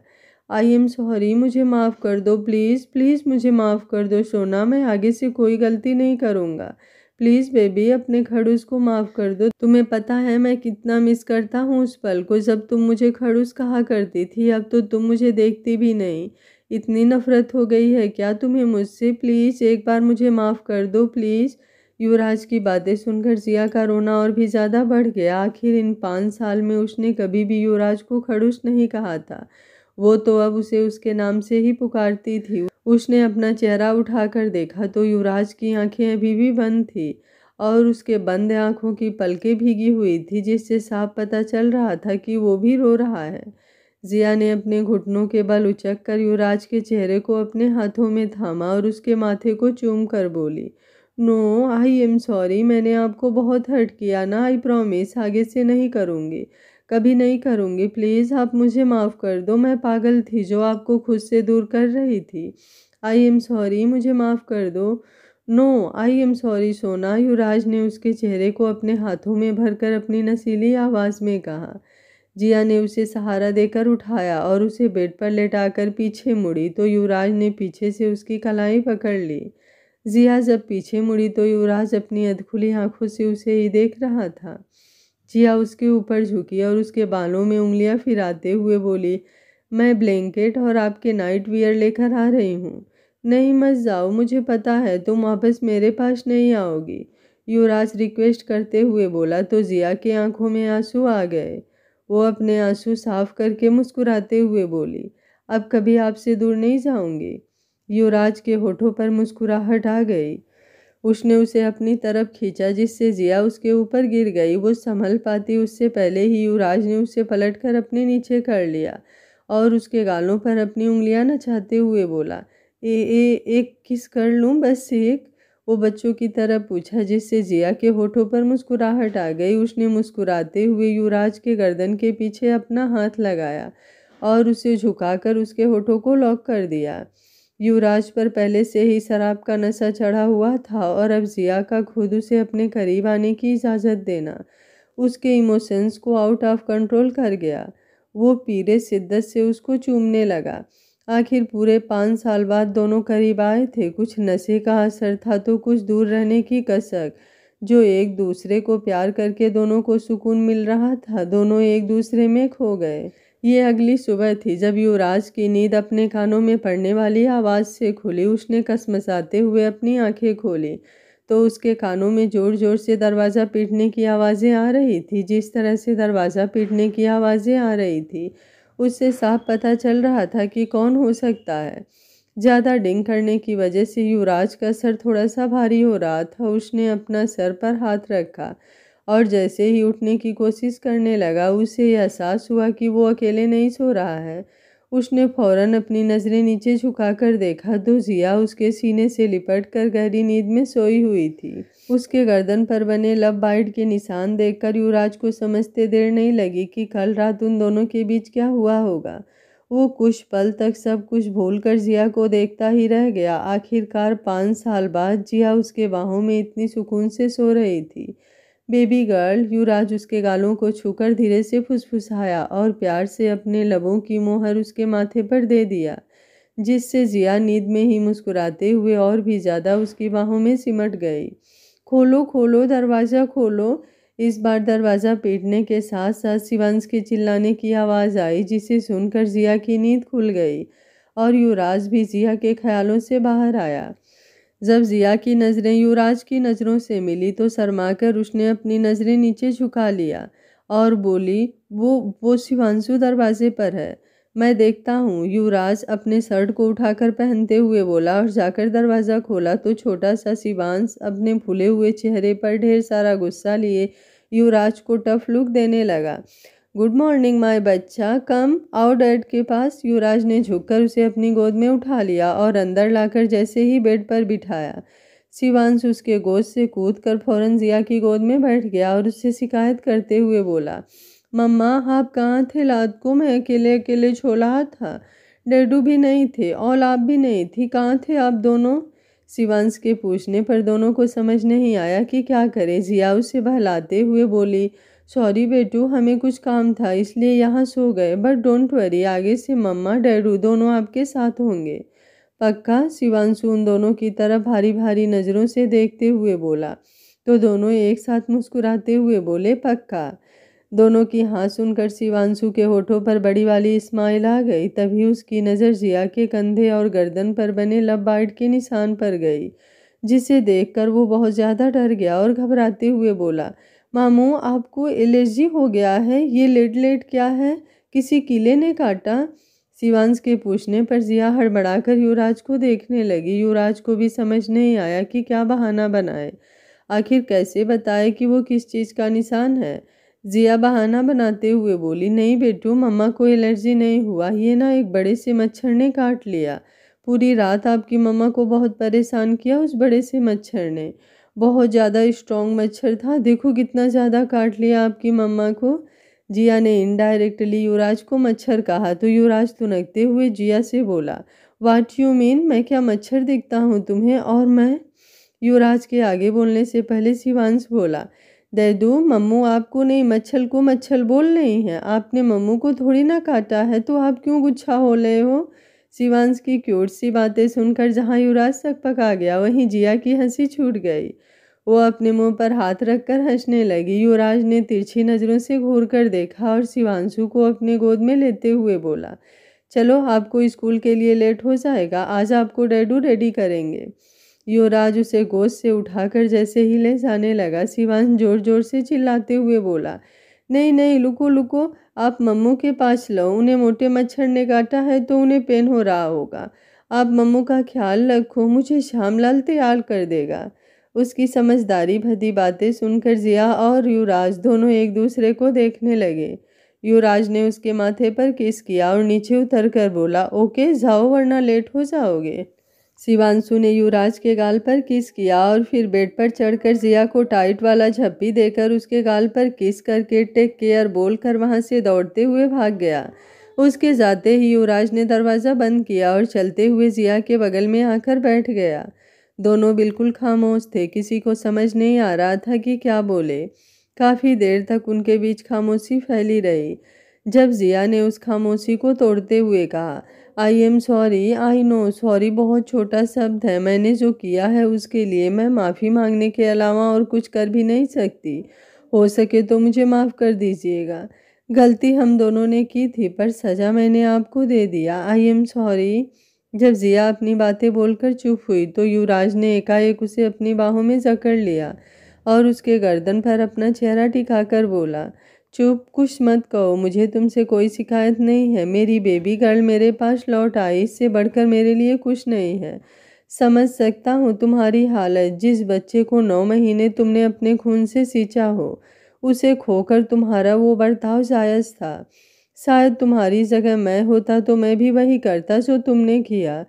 आई एम सॉरी, मुझे माफ़ कर दो, प्लीज़ प्लीज़ मुझे माफ़ कर दो सोना, मैं आगे से कोई गलती नहीं करूँगा। प्लीज़ बेबी, अपने खड़ूस को माफ़ कर दो। तुम्हें पता है मैं कितना मिस करता हूँ उस पल को जब तुम मुझे खड़ूस कहा करती थी। अब तो तुम मुझे देखती भी नहीं। इतनी नफरत हो गई है क्या तुम्हें मुझसे? प्लीज़ एक बार मुझे माफ़ कर दो प्लीज़। युवराज की बातें सुनकर जिया का रोना और भी ज़्यादा बढ़ गया। आखिर इन 5 साल में उसने कभी भी युवराज को खड़ूस नहीं कहा था। वो तो अब उसे उसके नाम से ही पुकारती थी। उसने अपना चेहरा उठाकर देखा तो युवराज की आंखें अभी भी बंद थी और उसके बंद आंखों की पलकें भीगी हुई थी, जिससे साफ पता चल रहा था कि वो भी रो रहा है। जिया ने अपने घुटनों के बल उचक कर युवराज के चेहरे को अपने हाथों में थामा और उसके माथे को चूम कर बोली, नो आई एम सॉरी, मैंने आपको बहुत हर्ट किया ना, आई प्रॉमिस आगे से नहीं करूँगी, कभी नहीं करूँगी। प्लीज़ आप मुझे माफ़ कर दो, मैं पागल थी जो आपको खुद से दूर कर रही थी। आई एम सॉरी, मुझे माफ़ कर दो। नो आई एम सॉरी सोना, युवराज ने उसके चेहरे को अपने हाथों में भरकर अपनी नसीली आवाज़ में कहा। जिया ने उसे सहारा देकर उठाया और उसे बेड पर लेटाकर पीछे मुड़ी तो युवराज ने पीछे से उसकी कलाई पकड़ ली। जिया जब पीछे मुड़ी तो युवराज अपनी अधखुली आंखों से उसे ही देख रहा था। जिया उसके ऊपर झुकी और उसके बालों में उंगलियां फिराते हुए बोली, मैं ब्लैंकेट और आपके नाइट वियर लेकर आ रही हूँ। नहीं मत जाओ, मुझे पता है तुम वापस मेरे पास नहीं आओगी, युवराज रिक्वेस्ट करते हुए बोला तो जिया की आंखों में आंसू आ गए। वो अपने आंसू साफ करके मुस्कुराते हुए बोली, अब कभी आपसे दूर नहीं जाऊंगी। युवराज के होठों पर मुस्कुराहट आ गई। उसने उसे अपनी तरफ खींचा जिससे जिया उसके ऊपर गिर गई। वो संभल पाती उससे पहले ही युवराज ने उसे पलटकर अपने नीचे कर लिया और उसके गालों पर अपनी उंगलियां नचाते हुए बोला, एक किस कर लूं, बस एक। वो बच्चों की तरह पूछा जिससे जिया के होठों पर मुस्कुराहट आ गई। उसने मुस्कुराते हुए युवराज के गर्दन के पीछे अपना हाथ लगाया और उसे झुकाकर उसके होठों को लॉक कर दिया। युवराज पर पहले से ही शराब का नशा चढ़ा हुआ था और अब जिया का खुद उसे अपने करीब आने की इजाज़त देना उसके इमोशंस को आउट ऑफ कंट्रोल कर गया। वो पीरे शिद्दत से उसको चूमने लगा। आखिर पूरे 5 साल बाद दोनों करीब आए थे। कुछ नशे का असर था तो कुछ दूर रहने की कसक। जो एक दूसरे को प्यार करके दोनों को सुकून मिल रहा था, दोनों एक दूसरे में खो गए। ये अगली सुबह थी जब युवराज की नींद अपने कानों में पड़ने वाली आवाज़ से खुली। उसने कसमसाते हुए अपनी आंखें खोली तो उसके कानों में ज़ोर ज़ोर से दरवाज़ा पीटने की आवाज़ें आ रही थी। जिस तरह से दरवाज़ा पीटने की आवाज़ें आ रही थी उससे साफ पता चल रहा था कि कौन हो सकता है। ज़्यादा डिंग करने की वजह से युवराज का सर थोड़ा सा भारी हो रहा था। उसने अपना सर पर हाथ रखा और जैसे ही उठने की कोशिश करने लगा उसे एहसास हुआ कि वो अकेले नहीं सो रहा है। उसने फौरन अपनी नज़रें नीचे झुकाकर देखा तो जिया उसके सीने से लिपटकर गहरी नींद में सोई हुई थी। उसके गर्दन पर बने लव बाइट के निशान देखकर युवराज को समझते देर नहीं लगी कि कल रात उन दोनों के बीच क्या हुआ होगा। वो कुछ पल तक सब कुछ भूलकर जिया को देखता ही रह गया। आखिरकार 5 साल बाद जिया उसके बाहों में इतनी सुकून से सो रही थी। बेबी गर्ल, युवराज उसके गालों को छूकर धीरे से फुसफुसाया और प्यार से अपने लबों की मोहर उसके माथे पर दे दिया, जिससे जिया नींद में ही मुस्कुराते हुए और भी ज़्यादा उसकी बाहों में सिमट गई। खोलो खोलो दरवाज़ा खोलो। इस बार दरवाज़ा पीटने के साथ साथ शिवांश के चिल्लाने की आवाज़ आई, जिसे सुनकर जिया की नींद खुल गई और युवराज भी जिया के ख्यालों से बाहर आया। जब जिया की नज़रें युवराज की नज़रों से मिली तो शर्माकर उसने अपनी नज़रें नीचे झुका लिया और बोली, वो शिवांशु दरवाजे पर है, मैं देखता हूँ। युवराज अपने शर्ट को उठाकर पहनते हुए बोला और जाकर दरवाज़ा खोला तो छोटा सा शिवांश अपने फूले हुए चेहरे पर ढेर सारा गुस्सा लिए युवराज को टफ लुक देने लगा। गुड मॉर्निंग माय बच्चा, कम आओ डैड के पास। युवराज ने झुककर उसे अपनी गोद में उठा लिया और अंदर लाकर जैसे ही बेड पर बिठाया, शिवांश उसके गोद से कूदकर फौरन जिया की गोद में बैठ गया और उससे शिकायत करते हुए बोला, मम्मा आप कहाँ थे? रात को मैं अकेले अकेले सो रहा था, डैडू भी नहीं थे और आप भी नहीं थी, कहाँ थे आप दोनों? शिवांश के पूछने पर दोनों को समझ नहीं आया कि क्या करे। जिया उसे बहलाते हुए बोली, सॉरी बेटू, हमें कुछ काम था इसलिए यहाँ सो गए, बट डोंट वरी, आगे से मम्मा डैडू दोनों आपके साथ होंगे। पक्का? शिवांशु उन दोनों की तरफ भारी भारी नज़रों से देखते हुए बोला तो दोनों एक साथ मुस्कुराते हुए बोले, पक्का। दोनों की हाँ सुनकर शिवांशु के होठों पर बड़ी वाली स्माइल आ गई। तभी उसकी नज़र जिया के कंधे और गर्दन पर बने लव बाइट के निशान पर गई, जिसे देखकर वो बहुत ज़्यादा डर गया और घबराते हुए बोला, मामू आपको एलर्जी हो गया है? ये लेट लेट क्या है? किसी कीड़े ने काटा? शिवांश के पूछने पर जिया हड़बड़ाकर युवराज को देखने लगी। युवराज को भी समझ नहीं आया कि क्या बहाना बनाए, आखिर कैसे बताए कि वो किस चीज़ का निशान है। जिया बहाना बनाते हुए बोली, नहीं बेटू, मम्मा को एलर्जी नहीं हुआ, ये ना एक बड़े से मच्छर ने काट लिया। पूरी रात आपकी मम्मा को बहुत परेशान किया उस बड़े से मच्छर ने, बहुत ज़्यादा स्ट्रॉन्ग मच्छर था, देखो कितना ज़्यादा काट लिया आपकी मम्मा को। जिया ने इनडायरेक्टली युवराज को मच्छर कहा तो युवराज तुनकते हुए जिया से बोला, व्हाट यू मीन? मैं क्या मच्छर दिखता हूँ तुम्हें? और मैं? युवराज के आगे बोलने से पहले शिवांश बोला, दैदू मम्मू आपको नहीं मच्छर को मच्छर बोल रही हैं, आपने मम्मू को थोड़ी ना काटा है, तो आप क्यों गुस्सा हो रहे हो? शिवांश की क्यूट सी बातें सुनकर जहाँ युवराज सकपका गया वहीं जिया की हंसी छूट गई। वो अपने मुंह पर हाथ रखकर हंसने लगी। युवराज ने तिरछी नज़रों से घूर कर देखा और शिवांशु को अपने गोद में लेते हुए बोला, चलो आपको स्कूल के लिए लेट हो जाएगा, आज आपको डैडू रेडी करेंगे। युवराज उसे गोद से उठाकर जैसे ही ले जाने लगा, शिवांश जोर जोर से चिल्लाते हुए बोला, नहीं नहीं लुको लुको, आप मम्मू के पास लो, उन्हें मोटे मच्छर ने काटा है तो उन्हें पेन हो रहा होगा, आप मम्मू का ख्याल रखो, मुझे श्यामलाल तैयार कर देगा। उसकी समझदारी भरी बातें सुनकर जिया और युवराज दोनों एक दूसरे को देखने लगे। युवराज ने उसके माथे पर किस किया और नीचे उतर कर बोला, ओके जाओ वरना लेट हो जाओगे। शिवांशु ने युवराज के गाल पर किस किया और फिर बेड पर चढ़कर जिया को टाइट वाला झप्पी देकर उसके गाल पर किस करके टेक केयर बोलकर वहां से दौड़ते हुए भाग गया। उसके जाते ही युवराज ने दरवाज़ा बंद किया और चलते हुए जिया के बगल में आकर बैठ गया। दोनों बिल्कुल खामोश थे, किसी को समझ नहीं आ रहा था कि क्या बोले। काफ़ी देर तक उनके बीच खामोशी फैली रही। जब जिया ने उस खामोशी को तोड़ते हुए कहा, I am sorry, I know sorry बहुत छोटा शब्द है, मैंने जो किया है उसके लिए मैं माफ़ी मांगने के अलावा और कुछ कर भी नहीं सकती, हो सके तो मुझे माफ़ कर दीजिएगा। गलती हम दोनों ने की थी, पर सज़ा मैंने आपको दे दिया। I am sorry. जब जिया अपनी बातें बोलकर चुप हुई तो युवराज ने एकाएक उसे अपनी बाहों में जकड़ लिया और उसके गर्दन पर अपना चेहरा टिकाकर बोला, चुप, कुछ मत कहो, मुझे तुमसे कोई शिकायत नहीं है। मेरी बेबी गर्ल मेरे पास लौट आई, इससे बढ़कर मेरे लिए कुछ नहीं है। समझ सकता हूँ तुम्हारी हालत। जिस बच्चे को 9 महीने तुमने अपने खून से सींचा हो, उसे खोकर तुम्हारा वो बर्ताव जायज़ था। शायद तुम्हारी जगह मैं होता तो मैं भी वही करता जो तुमने किया।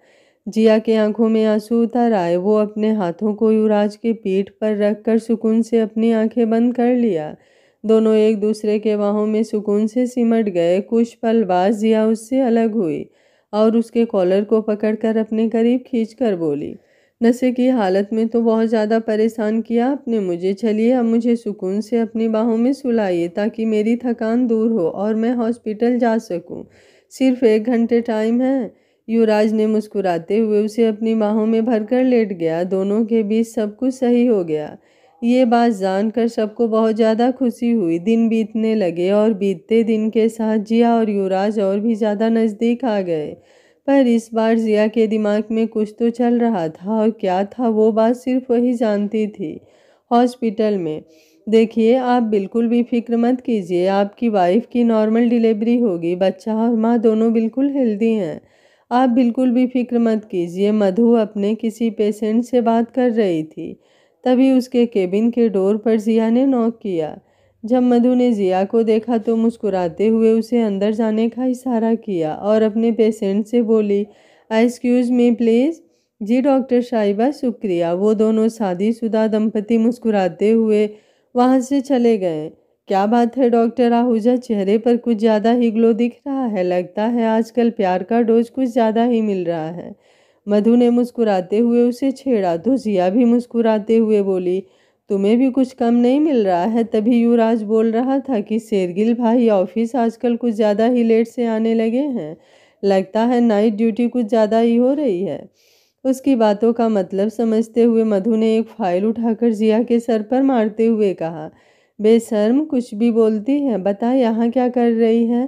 जिया के आंखों में आंसू उतर आए। वो अपने हाथों को युवराज के पीठ पर रखकर सुकून से अपनी आंखें बंद कर लिया। दोनों एक दूसरे के बाहों में सुकून से सिमट गए। कुछ पल बाद जिया उससे अलग हुई और उसके कॉलर को पकड़कर अपने करीब खींचकर बोली, नशे की हालत में तो बहुत ज़्यादा परेशान किया आपने मुझे। चलिए अब मुझे सुकून से अपनी बाहों में सुलाइए ताकि मेरी थकान दूर हो और मैं हॉस्पिटल जा सकूं। सिर्फ 1 घंटे टाइम है। युवराज ने मुस्कुराते हुए उसे अपनी बाहों में भरकर लेट गया। दोनों के बीच सब कुछ सही हो गया। ये बात जानकर सबको बहुत ज़्यादा खुशी हुई। दिन बीतने लगे और बीतते दिन के साथ जिया और युवराज और भी ज़्यादा नज़दीक आ गए। पर इस बार जिया के दिमाग में कुछ तो चल रहा था, और क्या था वो बात सिर्फ वही जानती थी। हॉस्पिटल में, देखिए आप बिल्कुल भी फिक्र मत कीजिए, आपकी वाइफ की नॉर्मल डिलीवरी होगी। बच्चा और माँ दोनों बिल्कुल हेल्दी हैं। आप बिल्कुल भी फिक्र मत कीजिए। मधु अपने किसी पेशेंट से बात कर रही थी। तभी उसके केबिन के डोर पर जिया ने नॉक किया। जब मधु ने जिया को देखा तो मुस्कुराते हुए उसे अंदर जाने का इशारा किया और अपने पेशेंट से बोली, एक्सक्यूज़ मी प्लीज़। जी डॉक्टर साहिबा, शुक्रिया। वो दोनों शादीशुदा दंपति मुस्कुराते हुए वहाँ से चले गए। क्या बात है डॉक्टर आहूजा, चेहरे पर कुछ ज़्यादा ही ग्लो दिख रहा है। लगता है आजकल प्यार का डोज कुछ ज़्यादा ही मिल रहा है। मधु ने मुस्कुराते हुए उसे छेड़ा तो जिया भी मुस्कुराते हुए बोली, तुम्हें भी कुछ कम नहीं मिल रहा है। तभी युवराज बोल रहा था कि शेरगिल भाई ऑफिस आजकल कुछ ज़्यादा ही लेट से आने लगे हैं। लगता है नाइट ड्यूटी कुछ ज़्यादा ही हो रही है। उसकी बातों का मतलब समझते हुए मधु ने एक फाइल उठाकर जिया के सर पर मारते हुए कहा, बेशर्म, कुछ भी बोलती है, बता यहाँ क्या कर रही है।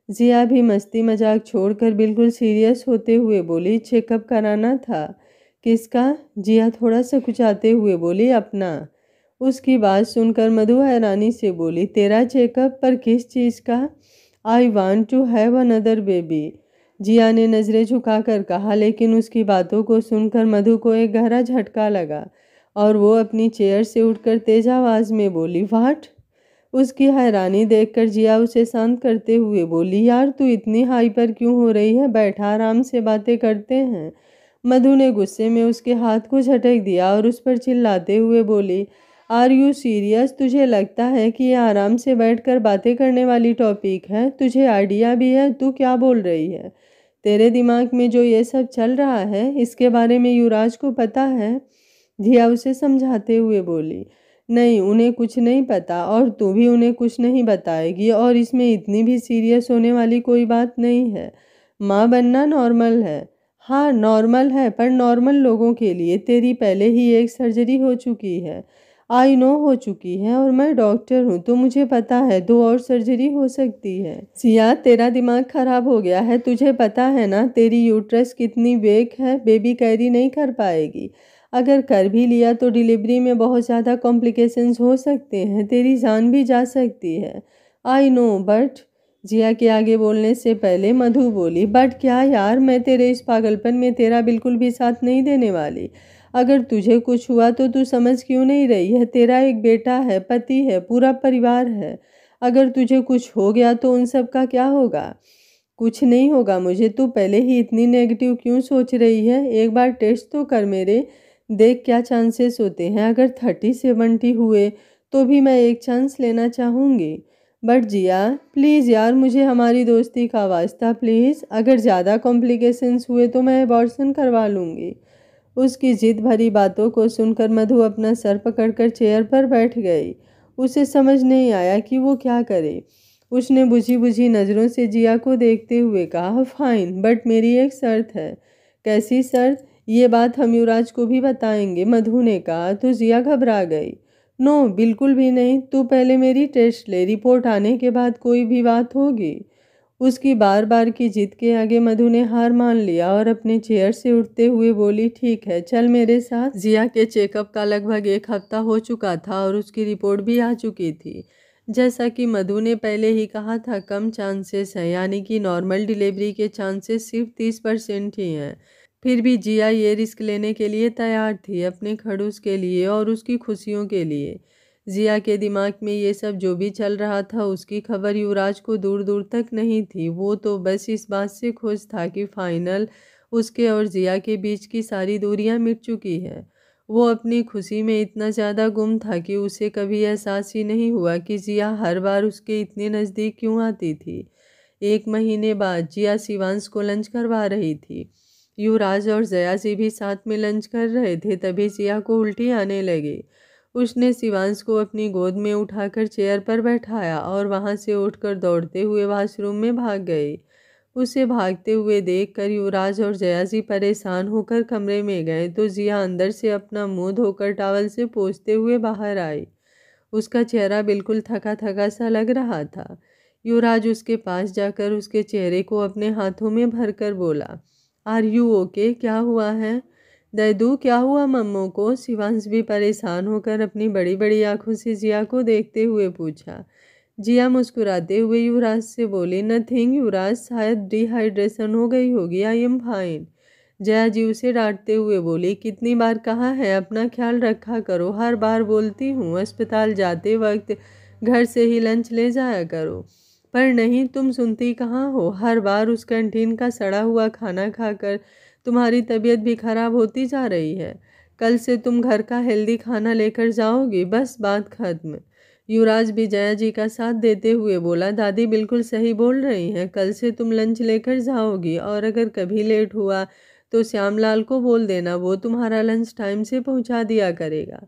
जिया भी मस्ती मजाक छोड़कर बिल्कुल सीरियस होते हुए बोली, चेकअप कराना था। किसका? जिया थोड़ा सकुचाते हुए बोली, अपना। उसकी बात सुनकर मधु हैरानी से बोली, तेरा चेकअप? पर किस चीज़ का? I want to have another baby. Jiya ने नज़रें झुकाकर कहा, लेकिन उसकी बातों को सुनकर मधु को एक गहरा झटका लगा और वो अपनी चेयर से उठकर तेज आवाज़ में बोली, व्हाट? उसकी हैरानी देखकर जिया उसे शांत करते हुए बोली, यार तू इतनी हाइपर क्यों हो रही है, बैठा, आराम से बातें करते हैं। मधु ने गुस्से में उसके हाथ को झटक दिया और उस पर चिल्लाते हुए बोली, आर यू सीरियस? तुझे लगता है कि ये आराम से बैठकर बातें करने वाली टॉपिक है? तुझे आइडिया भी है तू क्या बोल रही है? तेरे दिमाग में जो ये सब चल रहा है, इसके बारे में युवराज को पता है? जिया उसे समझाते हुए बोली, नहीं, उन्हें कुछ नहीं पता और तू भी उन्हें कुछ नहीं बताएगी, और इसमें इतनी भी सीरियस होने वाली कोई बात नहीं है। माँ बनना नॉर्मल है। हाँ नॉर्मल है, पर नॉर्मल लोगों के लिए तेरी पहले ही एक सर्जरी हो चुकी है। आई नो हो चुकी है, और मैं डॉक्टर हूँ तो मुझे पता है 2 और सर्जरी हो सकती है। सिया, तेरा दिमाग खराब हो गया है। तुझे पता है ना तेरी यूट्रस कितनी वीक है, बेबी कैरी नहीं कर पाएगी। अगर कर भी लिया तो डिलीवरी में बहुत ज़्यादा कॉम्प्लिकेशंस हो सकते हैं, तेरी जान भी जा सकती है। आई नो बट, जिया के आगे बोलने से पहले मधु बोली, बट क्या यार, मैं तेरे इस पागलपन में तेरा बिल्कुल भी साथ नहीं देने वाली। अगर तुझे कुछ हुआ तो तू समझ क्यों नहीं रही है? तेरा एक बेटा है, पति है, पूरा परिवार है। अगर तुझे कुछ हो गया तो उन सब का क्या होगा? कुछ नहीं होगा मुझे। तू पहले ही इतनी नेगेटिव क्यों सोच रही है? एक बार टेस्ट तो कर मेरे, देख क्या चांसेस होते हैं। अगर 30-70 हुए तो भी मैं एक चांस लेना चाहूँगी। बट जिया प्लीज़ यार, मुझे हमारी दोस्ती का वास्ता, प्लीज़। अगर ज़्यादा कॉम्प्लिकेशंस हुए तो मैं अबॉर्शन करवा लूँगी। उसकी जिद भरी बातों को सुनकर मधु अपना सर पकड़कर चेयर पर बैठ गई। उसे समझ नहीं आया कि वो क्या करे। उसने बुझी बुझी नज़रों से जिया को देखते हुए कहा, फाइन, बट मेरी एक शर्त है। कैसी शर्त? ये बात हम युवराज को भी बताएंगे, मधु ने कहा तो जिया घबरा गई। नो, बिल्कुल भी नहीं। तू पहले मेरी टेस्ट ले, रिपोर्ट आने के बाद कोई भी बात होगी। उसकी बार बार की जिद के आगे मधु ने हार मान लिया और अपने चेयर से उठते हुए बोली, ठीक है, चल मेरे साथ। जिया के चेकअप का लगभग 1 हफ्ता हो चुका था और उसकी रिपोर्ट भी आ चुकी थी। जैसा कि मधु ने पहले ही कहा था, कम चांसेस हैं, यानी कि नॉर्मल डिलीवरी के चांसेस सिर्फ 30% ही हैं। फिर भी जिया ये रिस्क लेने के लिए तैयार थी, अपने खड़ूस के लिए और उसकी खुशियों के लिए। जिया के दिमाग में ये सब जो भी चल रहा था, उसकी खबर युवराज को दूर दूर तक नहीं थी। वो तो बस इस बात से खुश था कि फाइनल उसके और जिया के बीच की सारी दूरियां मिट चुकी है। वो अपनी खुशी में इतना ज़्यादा गुम था कि उसे कभी एहसास ही नहीं हुआ कि जिया हर बार उसके इतने नज़दीक क्यों आती थी। 1 महीने बाद जिया शिवांश को लंच करवा रही थी। युवराज और जया जी भी साथ में लंच कर रहे थे, तभी जिया को उल्टी आने लगी। उसने शिवांश को अपनी गोद में उठाकर चेयर पर बैठाया और वहां से उठकर दौड़ते हुए वॉशरूम में भाग गई। उसे भागते हुए देखकर युवराज और जया जी परेशान होकर कमरे में गए तो जिया अंदर से अपना मुंह धोकर टॉवल से पोंछते हुए बाहर आई। उसका चेहरा बिल्कुल थका थका सा लग रहा था। युवराज उसके पास जाकर उसके चेहरे को अपने हाथों में भरकर बोला, आर यू ओके? क्या हुआ है दैदू? क्या हुआ मम्मो को? शिवांश भी परेशान होकर अपनी बड़ी बड़ी आंखों से जिया को देखते हुए पूछा। जिया मुस्कुराते हुए युवराज से बोली, नथिंग युवराज, शायद डिहाइड्रेशन हो गई होगी, आई एम फाइन। जया जी उसे डांटते हुए बोली, कितनी बार कहा है अपना ख्याल रखा करो, हर बार बोलती हूँ अस्पताल जाते वक्त घर से ही लंच ले जाया करो, पर नहीं, तुम सुनती कहाँ हो। हर बार उस कैंटीन का सड़ा हुआ खाना खाकर तुम्हारी तबीयत भी खराब होती जा रही है। कल से तुम घर का हेल्दी खाना लेकर जाओगी, बस बात खत्म। युवराज भी जया जी का साथ देते हुए बोला, दादी बिल्कुल सही बोल रही हैं, कल से तुम लंच लेकर जाओगी और अगर कभी लेट हुआ तो श्यामलाल को बोल देना, वो तुम्हारा लंच टाइम से पहुंचा दिया करेगा।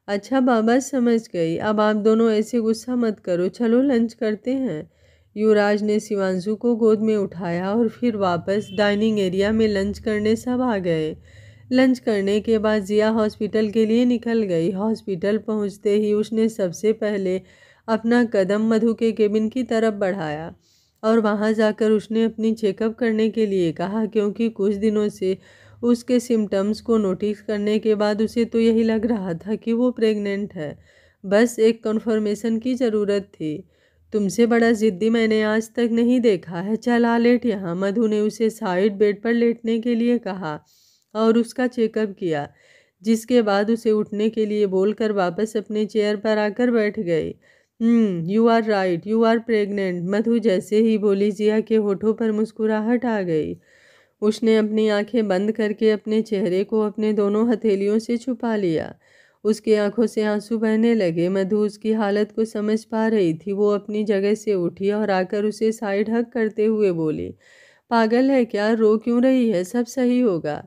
अच्छा बाबा, समझ गई, अब आप दोनों ऐसे गुस्सा मत करो, चलो लंच करते हैं। युवराज ने शिवांशु को गोद में उठाया और फिर वापस डाइनिंग एरिया में लंच करने सब आ गए। लंच करने के बाद जिया हॉस्पिटल के लिए निकल गई। हॉस्पिटल पहुंचते ही उसने सबसे पहले अपना कदम मधु के केबिन की तरफ बढ़ाया और वहां जाकर उसने अपनी चेकअप करने के लिए कहा, क्योंकि कुछ दिनों से उसके सिम्टम्स को नोटिस करने के बाद उसे तो यही लग रहा था कि वो प्रेग्नेंट है। बस एक कन्फर्मेशन की ज़रूरत थी। तुमसे बड़ा ज़िद्दी मैंने आज तक नहीं देखा है, चल आ लेट यहाँ। मधु ने उसे साइड बेड पर लेटने के लिए कहा और उसका चेकअप किया, जिसके बाद उसे उठने के लिए बोलकर वापस अपने चेयर पर आकर बैठ गई। You are right, you are pregnant. Madhu जैसे ही बोली, जिया के होठों पर मुस्कुराहट आ गई। उसने अपनी आंखें बंद करके अपने चेहरे को अपने दोनों हथेलियों से छुपा लिया। उसकी आंखों से आंसू बहने लगे। मधु उसकी हालत को समझ पा रही थी। वो अपनी जगह से उठी और आकर उसे साइड हग करते हुए बोली, पागल है क्या? रो क्यों रही है? सब सही होगा।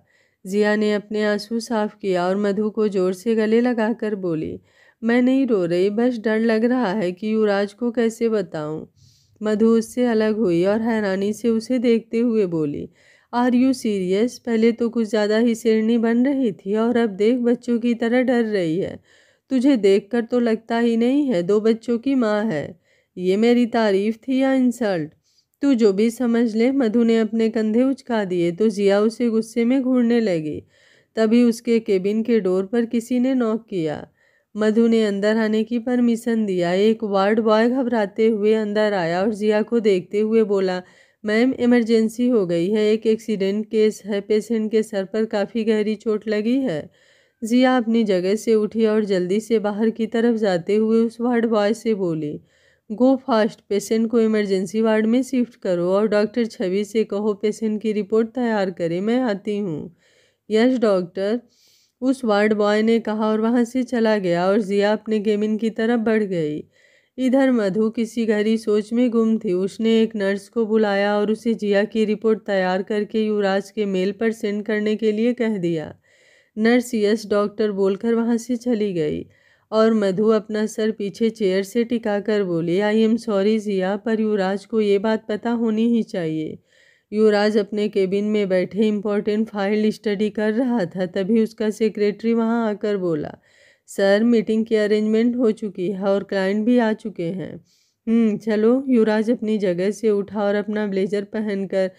जिया ने अपने आंसू साफ किया और मधु को जोर से गले लगाकर बोली, मैं नहीं रो रही, बस डर लग रहा है कि युवराज को कैसे बताऊं। मधु उससे अलग हुई और हैरानी से उसे देखते हुए बोली, आर यू सीरियस? पहले तो कुछ ज़्यादा ही शेरनी बन रही थी और अब देख बच्चों की तरह डर रही है। तुझे देखकर तो लगता ही नहीं है 2 बच्चों की माँ है। ये मेरी तारीफ थी या इंसल्ट? तू जो भी समझ ले। मधु ने अपने कंधे उचका दिए तो जिया उसे गुस्से में घूरने लगी। तभी उसके केबिन के डोर पर किसी ने नॉक किया। मधु ने अंदर आने की परमिशन दिया। एक वार्ड बॉय घबराते हुए अंदर आया और जिया को देखते हुए बोला, मैम इमरजेंसी हो गई है, एक एक्सीडेंट केस है, पेशेंट के सर पर काफ़ी गहरी चोट लगी है। जिया अपनी जगह से उठी और जल्दी से बाहर की तरफ जाते हुए उस वार्ड बॉय से बोली, गो फास्ट, पेशेंट को इमरजेंसी वार्ड में शिफ्ट करो और डॉक्टर छवि से कहो पेशेंट की रिपोर्ट तैयार करे, मैं आती हूँ। यस डॉक्टर, उस वार्ड बॉय ने कहा और वहां से चला गया और जिया अपने केबिन की तरफ बढ़ गई। इधर मधु किसी गहरी सोच में गुम थी। उसने एक नर्स को बुलाया और उसे जिया की रिपोर्ट तैयार करके युवराज के मेल पर सेंड करने के लिए कह दिया। नर्स यस डॉक्टर बोलकर वहां से चली गई और मधु अपना सर पीछे चेयर से टिकाकर बोली, आई एम सॉरी जिया, पर युवराज को ये बात पता होनी ही चाहिए। युवराज अपने केबिन में बैठे इम्पोर्टेंट फाइल स्टडी कर रहा था। तभी उसका सेक्रेटरी वहां आकर बोला, सर, मीटिंग की अरेंजमेंट हो चुकी है और क्लाइंट भी आ चुके हैं। चलो। युवराज अपनी जगह से उठा और अपना ब्लेजर पहनकर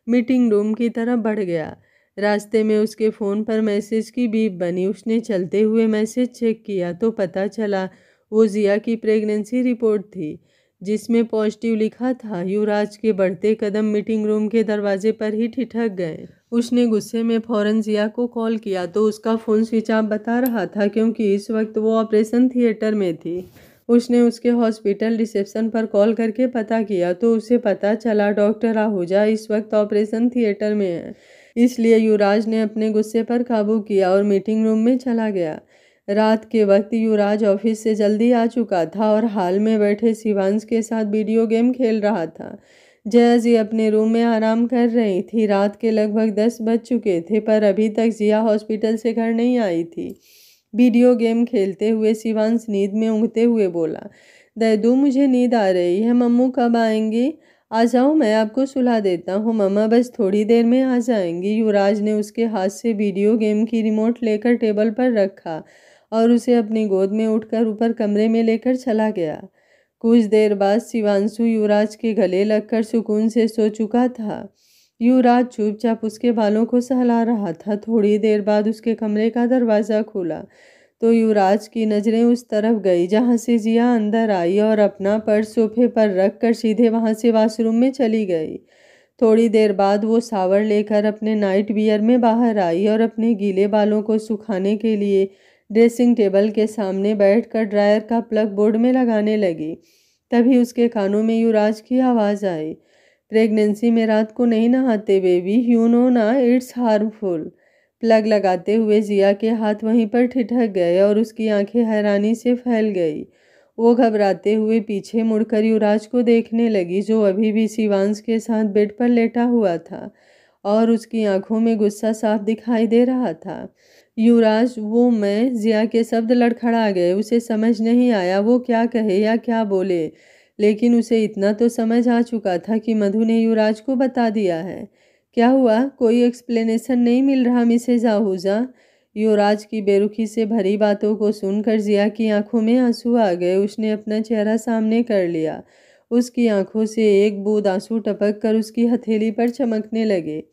मीटिंग रूम की तरफ बढ़ गया। रास्ते में उसके फ़ोन पर मैसेज की बीप बनी। उसने चलते हुए मैसेज चेक किया तो पता चला वो जिया की प्रेगनेंसी रिपोर्ट थी, जिसमें पॉजिटिव लिखा था। युवराज के बढ़ते कदम मीटिंग रूम के दरवाजे पर ही ठिठक गए। उसने गुस्से में फ़ौरन जिया को कॉल किया तो उसका फ़ोन स्विच ऑफ बता रहा था, क्योंकि इस वक्त वो ऑपरेशन थिएटर में थी। उसने उसके हॉस्पिटल रिसेप्शन पर कॉल करके पता किया तो उसे पता चला डॉक्टर आहूजा इस वक्त ऑपरेशन थिएटर में है। इसलिए युवराज ने अपने गुस्से पर काबू किया और मीटिंग रूम में चला गया। रात के वक्त युवराज ऑफिस से जल्दी आ चुका था और हाल में बैठे शिवांश के साथ वीडियो गेम खेल रहा था। जया जी अपने रूम में आराम कर रही थी। रात के लगभग 10 बज चुके थे, पर अभी तक जिया हॉस्पिटल से घर नहीं आई थी। वीडियो गेम खेलते हुए शिवांश नींद में ऊँघते हुए बोला, दैदू मुझे नींद आ रही है, मम्मू कब आएंगी? आ जाओ, मैं आपको सुला देता हूँ। मम्मा बस थोड़ी देर में आ जाएंगी। युवराज ने उसके हाथ से वीडियो गेम की रिमोट लेकर टेबल पर रखा और उसे अपनी गोद में उठकर ऊपर कमरे में लेकर चला गया। कुछ देर बाद शिवांशु युवराज के गले लगकर सुकून से सो चुका था। युवराज चुपचाप उसके बालों को सहला रहा था। थोड़ी देर बाद उसके कमरे का दरवाज़ा खुला तो युवराज की नज़रें उस तरफ गई जहां से जिया अंदर आई और अपना पर्स सोफे पर रखकर सीधे वहां से वॉशरूम में चली गई। थोड़ी देर बाद वो शावर लेकर अपने नाइट वियर में बाहर आई और अपने गीले बालों को सुखाने के लिए ड्रेसिंग टेबल के सामने बैठकर ड्रायर का प्लग बोर्ड में लगाने लगी। तभी उसके कानों में युवराज की आवाज़ आई, प्रेगनेंसी में रात को नहीं नहाते बेबी, यू नो ना इट्स हार्मफुल। प्लग लगाते हुए जिया के हाथ वहीं पर ठिठक गए और उसकी आंखें हैरानी से फैल गई। वो घबराते हुए पीछे मुड़कर युवराज को देखने लगी, जो अभी भी शिवांश के साथ बेड पर लेटा हुआ था और उसकी आंखों में गुस्सा साफ दिखाई दे रहा था। युवराज, वो मैं जिया के शब्द लड़खड़ा गए। उसे समझ नहीं आया वो क्या कहे या क्या बोले, लेकिन उसे इतना तो समझ आ चुका था कि मधु ने युवराज को बता दिया है। क्या हुआ? कोई एक्सप्लेनेशन नहीं मिल रहा मिसेज आहूजा? युवराज की बेरुखी से भरी बातों को सुनकर जिया की आंखों में आंसू आ गए। उसने अपना चेहरा सामने कर लिया। उसकी आंखों से एक बूंद आंसू टपक कर उसकी हथेली पर चमकने लगे।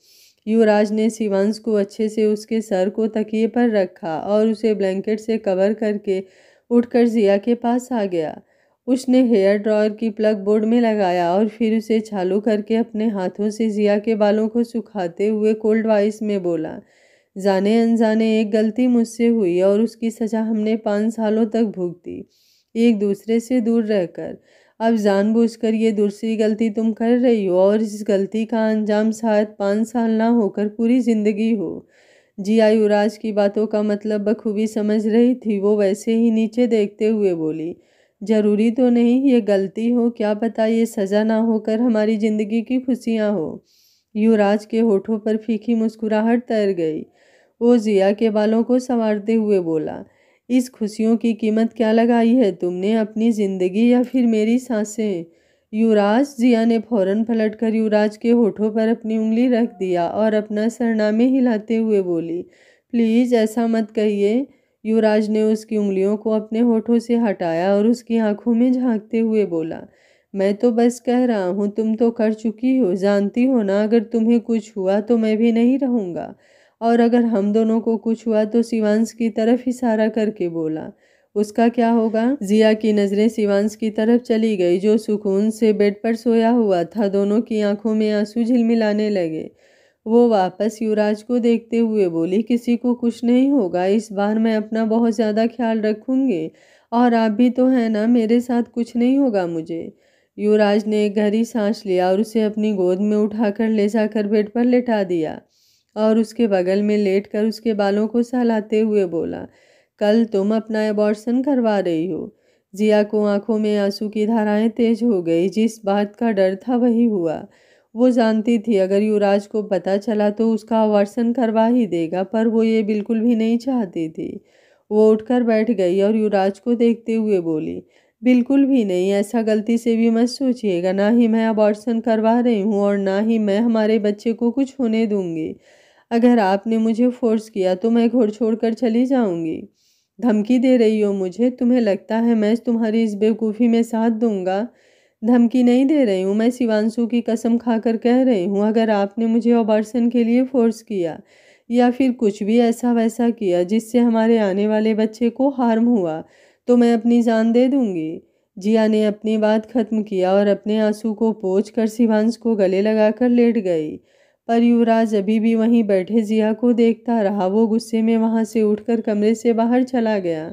युवराज ने शिवांश को अच्छे से उसके सर को तकिए पर रखा और उसे ब्लैंकेट से कवर करके उठकर जिया के पास आ गया। उसने हेयर ड्रायर की प्लग बोर्ड में लगाया और फिर उसे चालू करके अपने हाथों से जिया के बालों को सुखाते हुए कोल्ड वॉइस में बोला, जाने अनजाने एक गलती मुझसे हुई और उसकी सज़ा हमने 5 सालों तक भुगती, एक दूसरे से दूर रहकर। अब जानबूझकर ये दूसरी गलती तुम कर रही हो और इस गलती का अंजाम शायद 5 साल ना होकर पूरी जिंदगी हो। जिया युवराज की बातों का मतलब बखूबी समझ रही थी। वो वैसे ही नीचे देखते हुए बोली, जरूरी तो नहीं ये गलती हो, क्या पता ये सज़ा ना होकर हमारी ज़िंदगी की खुशियाँ हो। युवराज के होठों पर फीकी मुस्कुराहट तैर गई। वो जिया के बालों को संवारते हुए बोला, इस खुशियों की कीमत क्या लगाई है तुमने, अपनी ज़िंदगी या फिर मेरी सांसें? युवराज, जिया ने फौरन पलटकर युवराज के होठों पर अपनी उंगली रख दिया और अपना सरनामे हिलाते हुए बोली, प्लीज़ ऐसा मत कहिए। युवराज ने उसकी उंगलियों को अपने होठों से हटाया और उसकी आंखों में झांकते हुए बोला, मैं तो बस कह रहा हूँ, तुम तो कर चुकी हो, जानती हो ना, अगर तुम्हें कुछ हुआ तो मैं भी नहीं रहूँगा, और अगर हम दोनों को कुछ हुआ तो शिवांश की तरफ इशारा करके बोला, उसका क्या होगा? जिया की नज़रें शिवांश की तरफ चली गई, जो सुकून से बेड पर सोया हुआ था। दोनों की आंखों में आंसू झिलमिलाने लगे। वो वापस युवराज को देखते हुए बोली, किसी को कुछ नहीं होगा, इस बार मैं अपना बहुत ज़्यादा ख्याल रखूंगी, और आप भी तो हैं ना, मेरे साथ कुछ नहीं होगा मुझे। युवराज ने एक गहरी सांस लिया और उसे अपनी गोद में उठाकर ले जाकर बेड पर लेटा दिया और उसके बगल में लेटकर उसके बालों को सहलाते हुए बोला, कल तुम अपना एबॉर्शन करवा रही हो। जिया को आंखों में आंसू की धाराएं तेज हो गई। जिस बात का डर था वही हुआ। वो जानती थी अगर युवराज को पता चला तो उसका अबॉर्शन करवा ही देगा, पर वो ये बिल्कुल भी नहीं चाहती थी। वो उठकर बैठ गई और युवराज को देखते हुए बोली, बिल्कुल भी नहीं, ऐसा गलती से भी मत सोचिएगा। ना ही मैं अबॉर्शन करवा रही हूँ और ना ही मैं हमारे बच्चे को कुछ होने दूंगी। अगर आपने मुझे फोर्स किया तो मैं घर छोड़कर चली जाऊंगी। धमकी दे रही हो मुझे? तुम्हें लगता है मैं तुम्हारी इस बेवकूफ़ी में साथ दूंगा? धमकी नहीं दे रही हूँ, मैं शिवांशु की कसम खाकर कह रही हूँ, अगर आपने मुझे अबॉर्शन के लिए फोर्स किया या फिर कुछ भी ऐसा वैसा किया जिससे हमारे आने वाले बच्चे को हार्म हुआ, तो मैं अपनी जान दे दूंगी। जिया ने अपनी बात खत्म किया और अपने आंसू को पोंछ कर शिवांश को गले लगाकर लेट गई। पर युवराज अभी भी वहीं बैठे जिया को देखता रहा। वो गुस्से में वहां से उठकर कमरे से बाहर चला गया।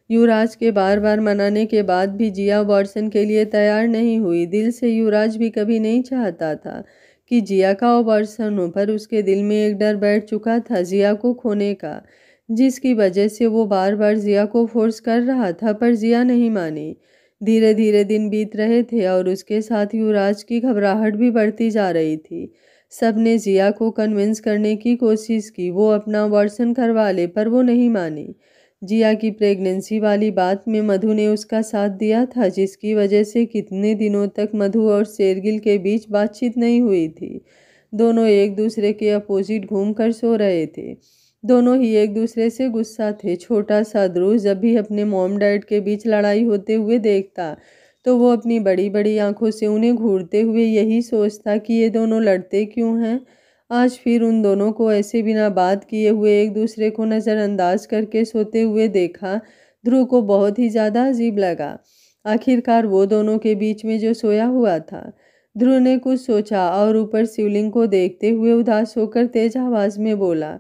युवराज के बार बार मनाने के बाद भी जिया अबॉर्शन के लिए तैयार नहीं हुई। दिल से युवराज भी कभी नहीं चाहता था कि जिया का अबॉर्शन हो, पर उसके दिल में एक डर बैठ चुका था जिया को खोने का, जिसकी वजह से वो बार बार जिया को फोर्स कर रहा था, पर जिया नहीं मानी। धीरे धीरे दिन बीत रहे थे और उसके साथ युवराज की घबराहट भी बढ़ती जा रही थी। सबने जिया को कन्विंस करने की कोशिश की वो अपना अबॉर्शन करवा ले, पर वो नहीं मानी। जिया की प्रेगनेंसी वाली बात में मधु ने उसका साथ दिया था, जिसकी वजह से कितने दिनों तक मधु और शेरगिल के बीच बातचीत नहीं हुई थी। दोनों एक दूसरे के अपोजिट घूमकर सो रहे थे। दोनों ही एक दूसरे से गुस्सा थे। छोटा सा ध्रुव जब भी अपने मॉम डैड के बीच लड़ाई होते हुए देखता तो वो अपनी बड़ी बड़ी आंखों से उन्हें घूरते हुए यही सोचता कि ये दोनों लड़ते क्यों हैं। आज फिर उन दोनों को ऐसे बिना बात किए हुए एक दूसरे को नज़रअंदाज करके सोते हुए देखा ध्रुव को बहुत ही ज़्यादा अजीब लगा। आखिरकार वो दोनों के बीच में जो सोया हुआ था। ध्रुव ने कुछ सोचा और ऊपर शिवलिंग को देखते हुए उदास होकर तेज आवाज में बोला,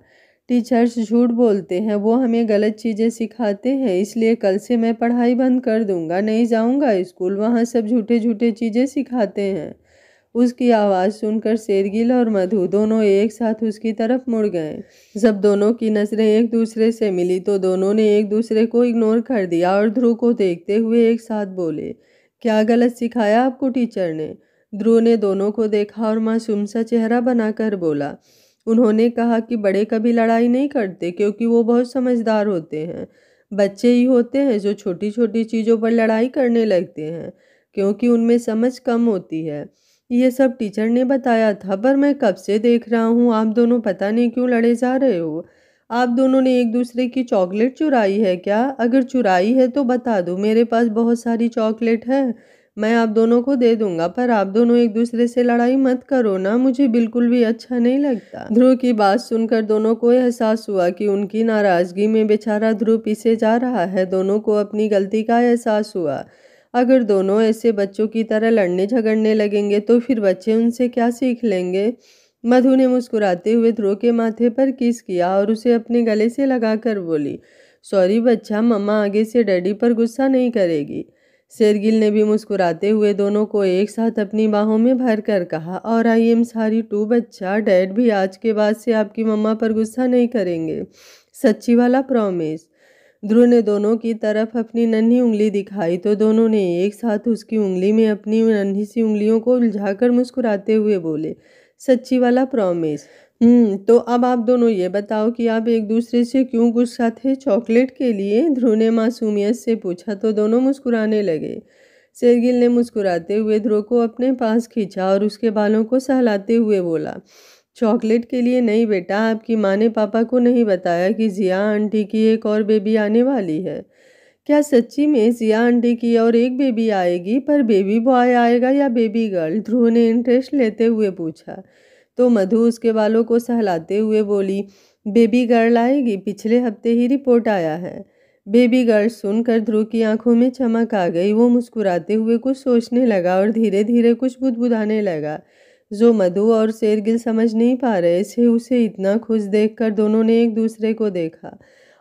टीचर्स झूठ बोलते हैं, वो हमें गलत चीज़ें सिखाते हैं, इसलिए कल से मैं पढ़ाई बंद कर दूंगा, नहीं जाऊंगा स्कूल, वहाँ सब झूठे झूठे चीज़ें सिखाते हैं। उसकी आवाज़ सुनकर शेरगिल और मधु दोनों एक साथ उसकी तरफ मुड़ गए। जब दोनों की नज़रें एक दूसरे से मिली तो दोनों ने एक दूसरे को इग्नोर कर दिया और ध्रुव को देखते हुए एक साथ बोले, क्या गलत सिखाया आपको टीचर ने? ध्रुव ने दोनों को देखा और मासूम सा चेहरा बनाकर बोला, उन्होंने कहा कि बड़े कभी लड़ाई नहीं करते क्योंकि वो बहुत समझदार होते हैं। बच्चे ही होते हैं जो छोटी छोटी चीज़ों पर लड़ाई करने लगते हैं क्योंकि उनमें समझ कम होती है। ये सब टीचर ने बताया था, पर मैं कब से देख रहा हूँ आप दोनों पता नहीं क्यों लड़े जा रहे हो। आप दोनों ने एक दूसरे की चॉकलेट चुराई है क्या? अगर चुराई है तो बता दो, मेरे पास बहुत सारी चॉकलेट है, मैं आप दोनों को दे दूंगा, पर आप दोनों एक दूसरे से लड़ाई मत करो ना, मुझे बिल्कुल भी अच्छा नहीं लगता। ध्रुव की बात सुनकर दोनों को एहसास हुआ कि उनकी नाराजगी में बेचारा ध्रुव पीछे जा रहा है। दोनों को अपनी गलती का एहसास हुआ। अगर दोनों ऐसे बच्चों की तरह लड़ने झगड़ने लगेंगे तो फिर बच्चे उनसे क्या सीख लेंगे। मधु ने मुस्कुराते हुए ध्रुव के माथे पर किस किया और उसे अपने गले से लगाकर बोली, सॉरी बच्चा, मम्मा आगे से डैडी पर गुस्सा नहीं करेगी। शेरगिल ने भी मुस्कुराते हुए दोनों को एक साथ अपनी बाहों में भर कर कहा, और आई एम सॉरी टू बच्चा, डैड भी आज के बाद से आपकी मम्मा पर गुस्सा नहीं करेंगे, सच्ची वाला प्रॉमिस। ध्रुव ने दोनों की तरफ अपनी नन्ही उंगली दिखाई तो दोनों ने एक साथ उसकी उंगली में अपनी नन्ही सी उंगलियों को उलझाकर मुस्कुराते हुए बोले, सच्ची वाला प्रॉमिस। तो अब आप दोनों ये बताओ कि आप एक दूसरे से क्यों गुस्सा थे? चॉकलेट के लिए? ध्रुव ने मासूमियत से पूछा तो दोनों मुस्कुराने लगे। शेरगिल ने मुस्कुराते हुए ध्रुव को अपने पास खींचा और उसके बालों को सहलाते हुए बोला, चॉकलेट के लिए नहीं बेटा, आपकी माँ ने पापा को नहीं बताया कि जिया आंटी की एक और बेबी आने वाली है। क्या सच्ची में जिया आंटी की और एक बेबी आएगी? पर बेबी बॉय आएगा या बेबी गर्ल? ध्रुव ने इंटरेस्ट लेते हुए पूछा तो मधु उसके बालों को सहलाते हुए बोली, बेबी गर्ल आएगी, पिछले हफ्ते ही रिपोर्ट आया है। बेबी गर्ल सुनकर ध्रुव की आंखों में चमक आ गई। वो मुस्कुराते हुए कुछ सोचने लगा और धीरे धीरे कुछ बुदबुदाने लगा जो मधु और शेरगिल समझ नहीं पा रहे थे। उसे इतना खुश देखकर दोनों ने एक दूसरे को देखा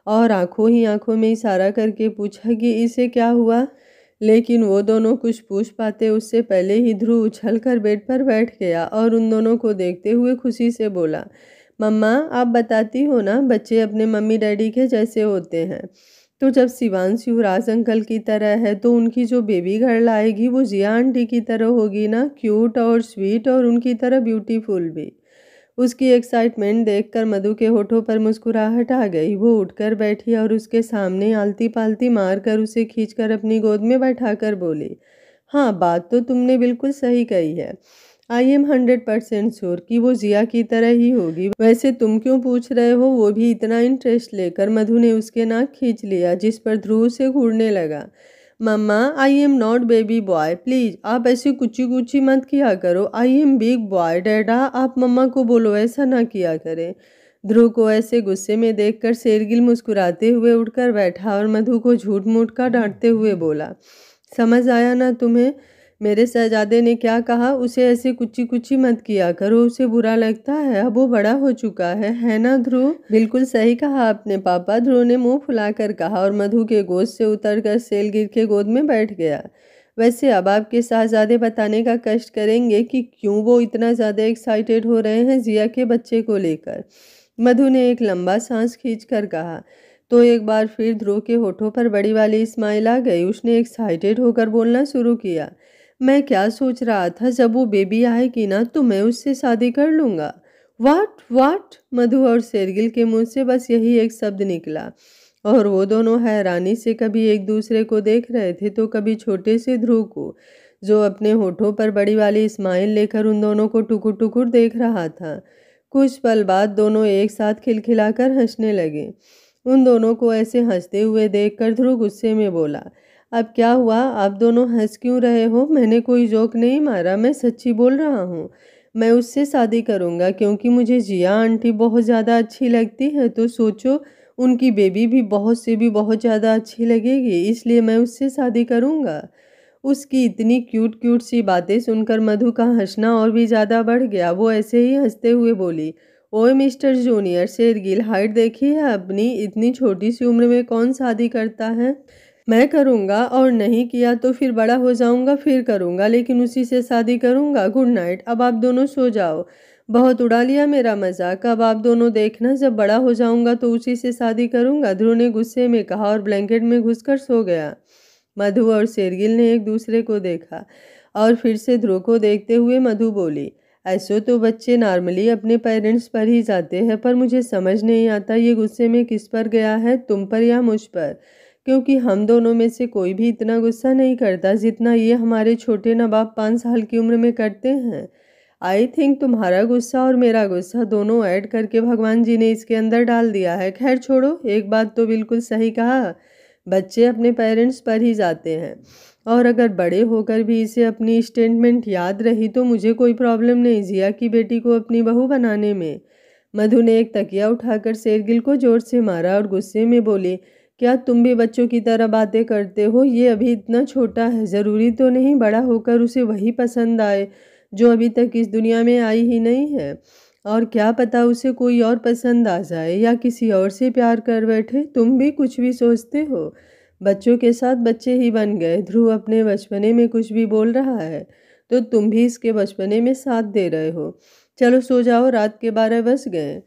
और आंखों ही आंखों में इशारा करके पूछा कि इसे क्या हुआ। लेकिन वो दोनों कुछ पूछ पाते उससे पहले ही ध्रुव उछलकर बेड पर बैठ गया और उन दोनों को देखते हुए खुशी से बोला, मम्मा आप बताती हो ना बच्चे अपने मम्मी डैडी के जैसे होते हैं, तो जब शिवांश युवराज अंकल की तरह है तो उनकी जो बेबी गर्ल आएगी वो जिया आंटी की तरह होगी ना, क्यूट और स्वीट और उनकी तरह ब्यूटीफुल भी। उसकी एक्साइटमेंट देखकर मधु के होठों पर मुस्कुराहट आ गई। वो उठकर बैठी और उसके सामने आलती पालती मारकर उसे खींचकर अपनी गोद में बैठाकर बोली, हाँ बात तो तुमने बिल्कुल सही कही है, आई एम 100% श्योर कि वो जिया की तरह ही होगी। वैसे तुम क्यों पूछ रहे हो? वो भी इतना इंटरेस्ट लेकर मधु ने उसके नाक खींच लिया, जिस पर ध्रुव से घूरने लगा। Mamma, I am not baby boy, please आप ऐसे कुची कुची मत किया करो। I am big boy. डैडा, आप मम्मा को बोलो ऐसा ना किया करें। ध्रुव को ऐसे गुस्से में देखकर शेरगिल मुस्कुराते हुए उठकर बैठा और मधु को झूठ मूठ का डांटते हुए बोला, समझ आया ना तुम्हें? मेरे शहजादे ने क्या कहा? उसे ऐसे कुची कुची मत किया करो, उसे बुरा लगता है। अब वो बड़ा हो चुका है ना ध्रुव? बिल्कुल सही कहा आपने पापा, ध्रुव ने मुंह फुलाकर कहा और मधु के गोद से उतरकर शेरगिल के गोद में बैठ गया। वैसे अब आपके शहजादे बताने का कष्ट करेंगे कि क्यों वो इतना ज़्यादा एक्साइटेड हो रहे हैं जिया के बच्चे को लेकर। मधु ने एक लंबा सांस खींचकर कहा। तो एक बार फिर ध्रुव के होठों पर बड़ी वाली स्माइल आ गई। उसने एक्साइटेड होकर बोलना शुरू किया, मैं क्या सोच रहा था, जब वो बेबी आएगी ना तो मैं उससे शादी कर लूँगा। वाट? मधु और शेरगिल के मुंह से बस यही एक शब्द निकला और वो दोनों हैरानी से कभी एक दूसरे को देख रहे थे तो कभी छोटे से ध्रुव को, जो अपने होठों पर बड़ी वाली स्माइल लेकर उन दोनों को टुकुर टुकुर देख रहा था। कुछ पल बाद दोनों एक साथ खिलखिलाकर हंसने लगे। उन दोनों को ऐसे हंसते हुए देखकर ध्रुव गुस्से में बोला, अब क्या हुआ? आप दोनों हंस क्यों रहे हो? मैंने कोई जोक नहीं मारा, मैं सच्ची बोल रहा हूँ। मैं उससे शादी करूँगा क्योंकि मुझे जिया आंटी बहुत ज़्यादा अच्छी लगती है। तो सोचो, उनकी बेबी भी बहुत ज़्यादा अच्छी लगेगी, इसलिए मैं उससे शादी करूँगा। उसकी इतनी क्यूट क्यूट सी बातें सुनकर मधु का हंसना और भी ज़्यादा बढ़ गया। वो ऐसे ही हंसते हुए बोली, ओए मिस्टर जूनियर, शेरगिल हाइट देखी है अपनी? इतनी छोटी सी उम्र में कौन शादी करता है? मैं करूँगा और नहीं किया तो फिर बड़ा हो जाऊँगा फिर करूँगा, लेकिन उसी से शादी करूँगा। गुड नाइट, अब आप दोनों सो जाओ। बहुत उड़ा लिया मेरा मजाक, अब आप दोनों देखना, जब बड़ा हो जाऊँगा तो उसी से शादी करूँगा, ध्रुव ने गुस्से में कहा और ब्लैंकेट में घुसकर सो गया। मधु और शेरगिल ने एक दूसरे को देखा और फिर से ध्रुव को देखते हुए मधु बोली, ऐसे तो बच्चे नॉर्मली अपने पेरेंट्स पर ही जाते हैं, पर मुझे समझ नहीं आता ये गुस्से में किस पर गया है, तुम पर या मुझ पर? क्योंकि हम दोनों में से कोई भी इतना गुस्सा नहीं करता जितना ये हमारे छोटे नवाब 5 साल की उम्र में करते हैं। आई थिंक तुम्हारा गुस्सा और मेरा गुस्सा दोनों ऐड करके भगवान जी ने इसके अंदर डाल दिया है। खैर छोड़ो, एक बात तो बिल्कुल सही कहा, बच्चे अपने पेरेंट्स पर ही जाते हैं और अगर बड़े होकर भी इसे अपनी स्टेटमेंट याद रही तो मुझे कोई प्रॉब्लम नहीं जिया की बेटी को अपनी बहू बनाने में। मधु ने एक तकिया उठाकर शेरगिल को जोर से मारा और गुस्से में बोली, क्या तुम भी बच्चों की तरह बातें करते हो? ये अभी इतना छोटा है, ज़रूरी तो नहीं बड़ा होकर उसे वही पसंद आए जो अभी तक इस दुनिया में आई ही नहीं है। और क्या पता उसे कोई और पसंद आ जाए या किसी और से प्यार कर बैठे। तुम भी कुछ भी सोचते हो, बच्चों के साथ बच्चे ही बन गए। ध्रुव अपने बचपने में कुछ भी बोल रहा है तो तुम भी इसके बचपने में साथ दे रहे हो। चलो सो जाओ, रात के 12 बज गए।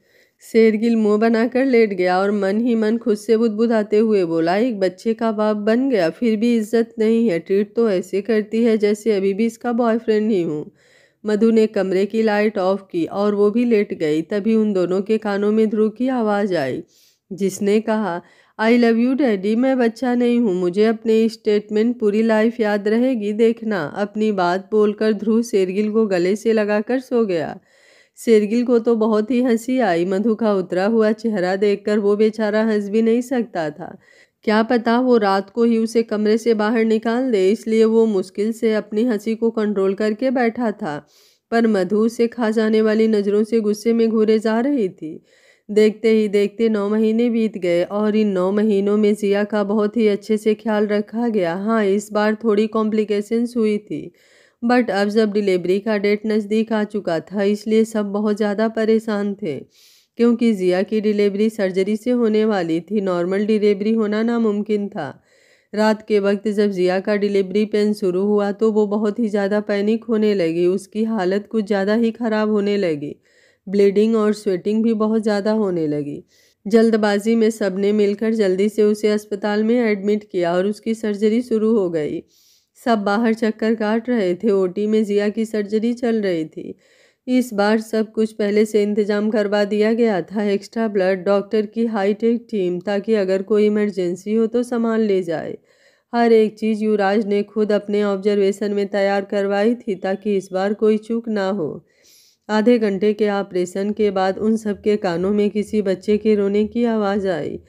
शेरगिल मुंह बनाकर लेट गया और मन ही मन खुद से बुदबुदाते हुए बोला, एक बच्चे का बाप बन गया, फिर भी इज्जत नहीं है, ट्रीट तो ऐसे करती है जैसे अभी भी इसका बॉयफ्रेंड ही हूँ। मधु ने कमरे की लाइट ऑफ की और वो भी लेट गई। तभी उन दोनों के कानों में ध्रुव की आवाज़ आई, जिसने कहा, आई लव यू डैडी, मैं बच्चा नहीं हूँ, मुझे अपने स्टेटमेंट पूरी लाइफ याद रहेगी, देखना। अपनी बात बोलकर ध्रुव शेरगिल को गले से लगाकर सो गया। शेरगिल को तो बहुत ही हंसी आई। मधु का उतरा हुआ चेहरा देखकर वो बेचारा हंस भी नहीं सकता था। क्या पता वो रात को ही उसे कमरे से बाहर निकाल दे, इसलिए वो मुश्किल से अपनी हंसी को कंट्रोल करके बैठा था। पर मधु उसे खा जाने वाली नज़रों से गुस्से में घूरे जा रही थी। देखते ही देखते 9 महीने बीत गए और इन 9 महीनों में जिया का बहुत ही अच्छे से ख्याल रखा गया। हाँ, इस बार थोड़ी कॉम्प्लिकेशंस हुई थी, बट अब जब डिलीवरी का डेट नज़दीक आ चुका था इसलिए सब बहुत ज़्यादा परेशान थे, क्योंकि जिया की डिलीवरी सर्जरी से होने वाली थी। नॉर्मल डिलीवरी होना नामुमकिन था। रात के वक्त जब जिया का डिलीवरी पेन शुरू हुआ तो वो बहुत ही ज़्यादा पैनिक होने लगी। उसकी हालत कुछ ज़्यादा ही ख़राब होने लगी। ब्लीडिंग और स्वेटिंग भी बहुत ज़्यादा होने लगी। जल्दबाजी में सबने मिलकर जल्दी से उसे अस्पताल में एडमिट किया और उसकी सर्जरी शुरू हो गई। सब बाहर चक्कर काट रहे थे। ओटी में जिया की सर्जरी चल रही थी। इस बार सब कुछ पहले से इंतजाम करवा दिया गया था। एक्स्ट्रा ब्लड, डॉक्टर की हाईटेक टीम, ताकि अगर कोई इमरजेंसी हो तो सामान ले जाए। हर एक चीज़ युवराज ने खुद अपने ऑब्जर्वेशन में तैयार करवाई थी ताकि इस बार कोई चूक ना हो। आधे घंटे के ऑपरेशन के बाद उन सबके कानों में किसी बच्चे के रोने की आवाज़ आई,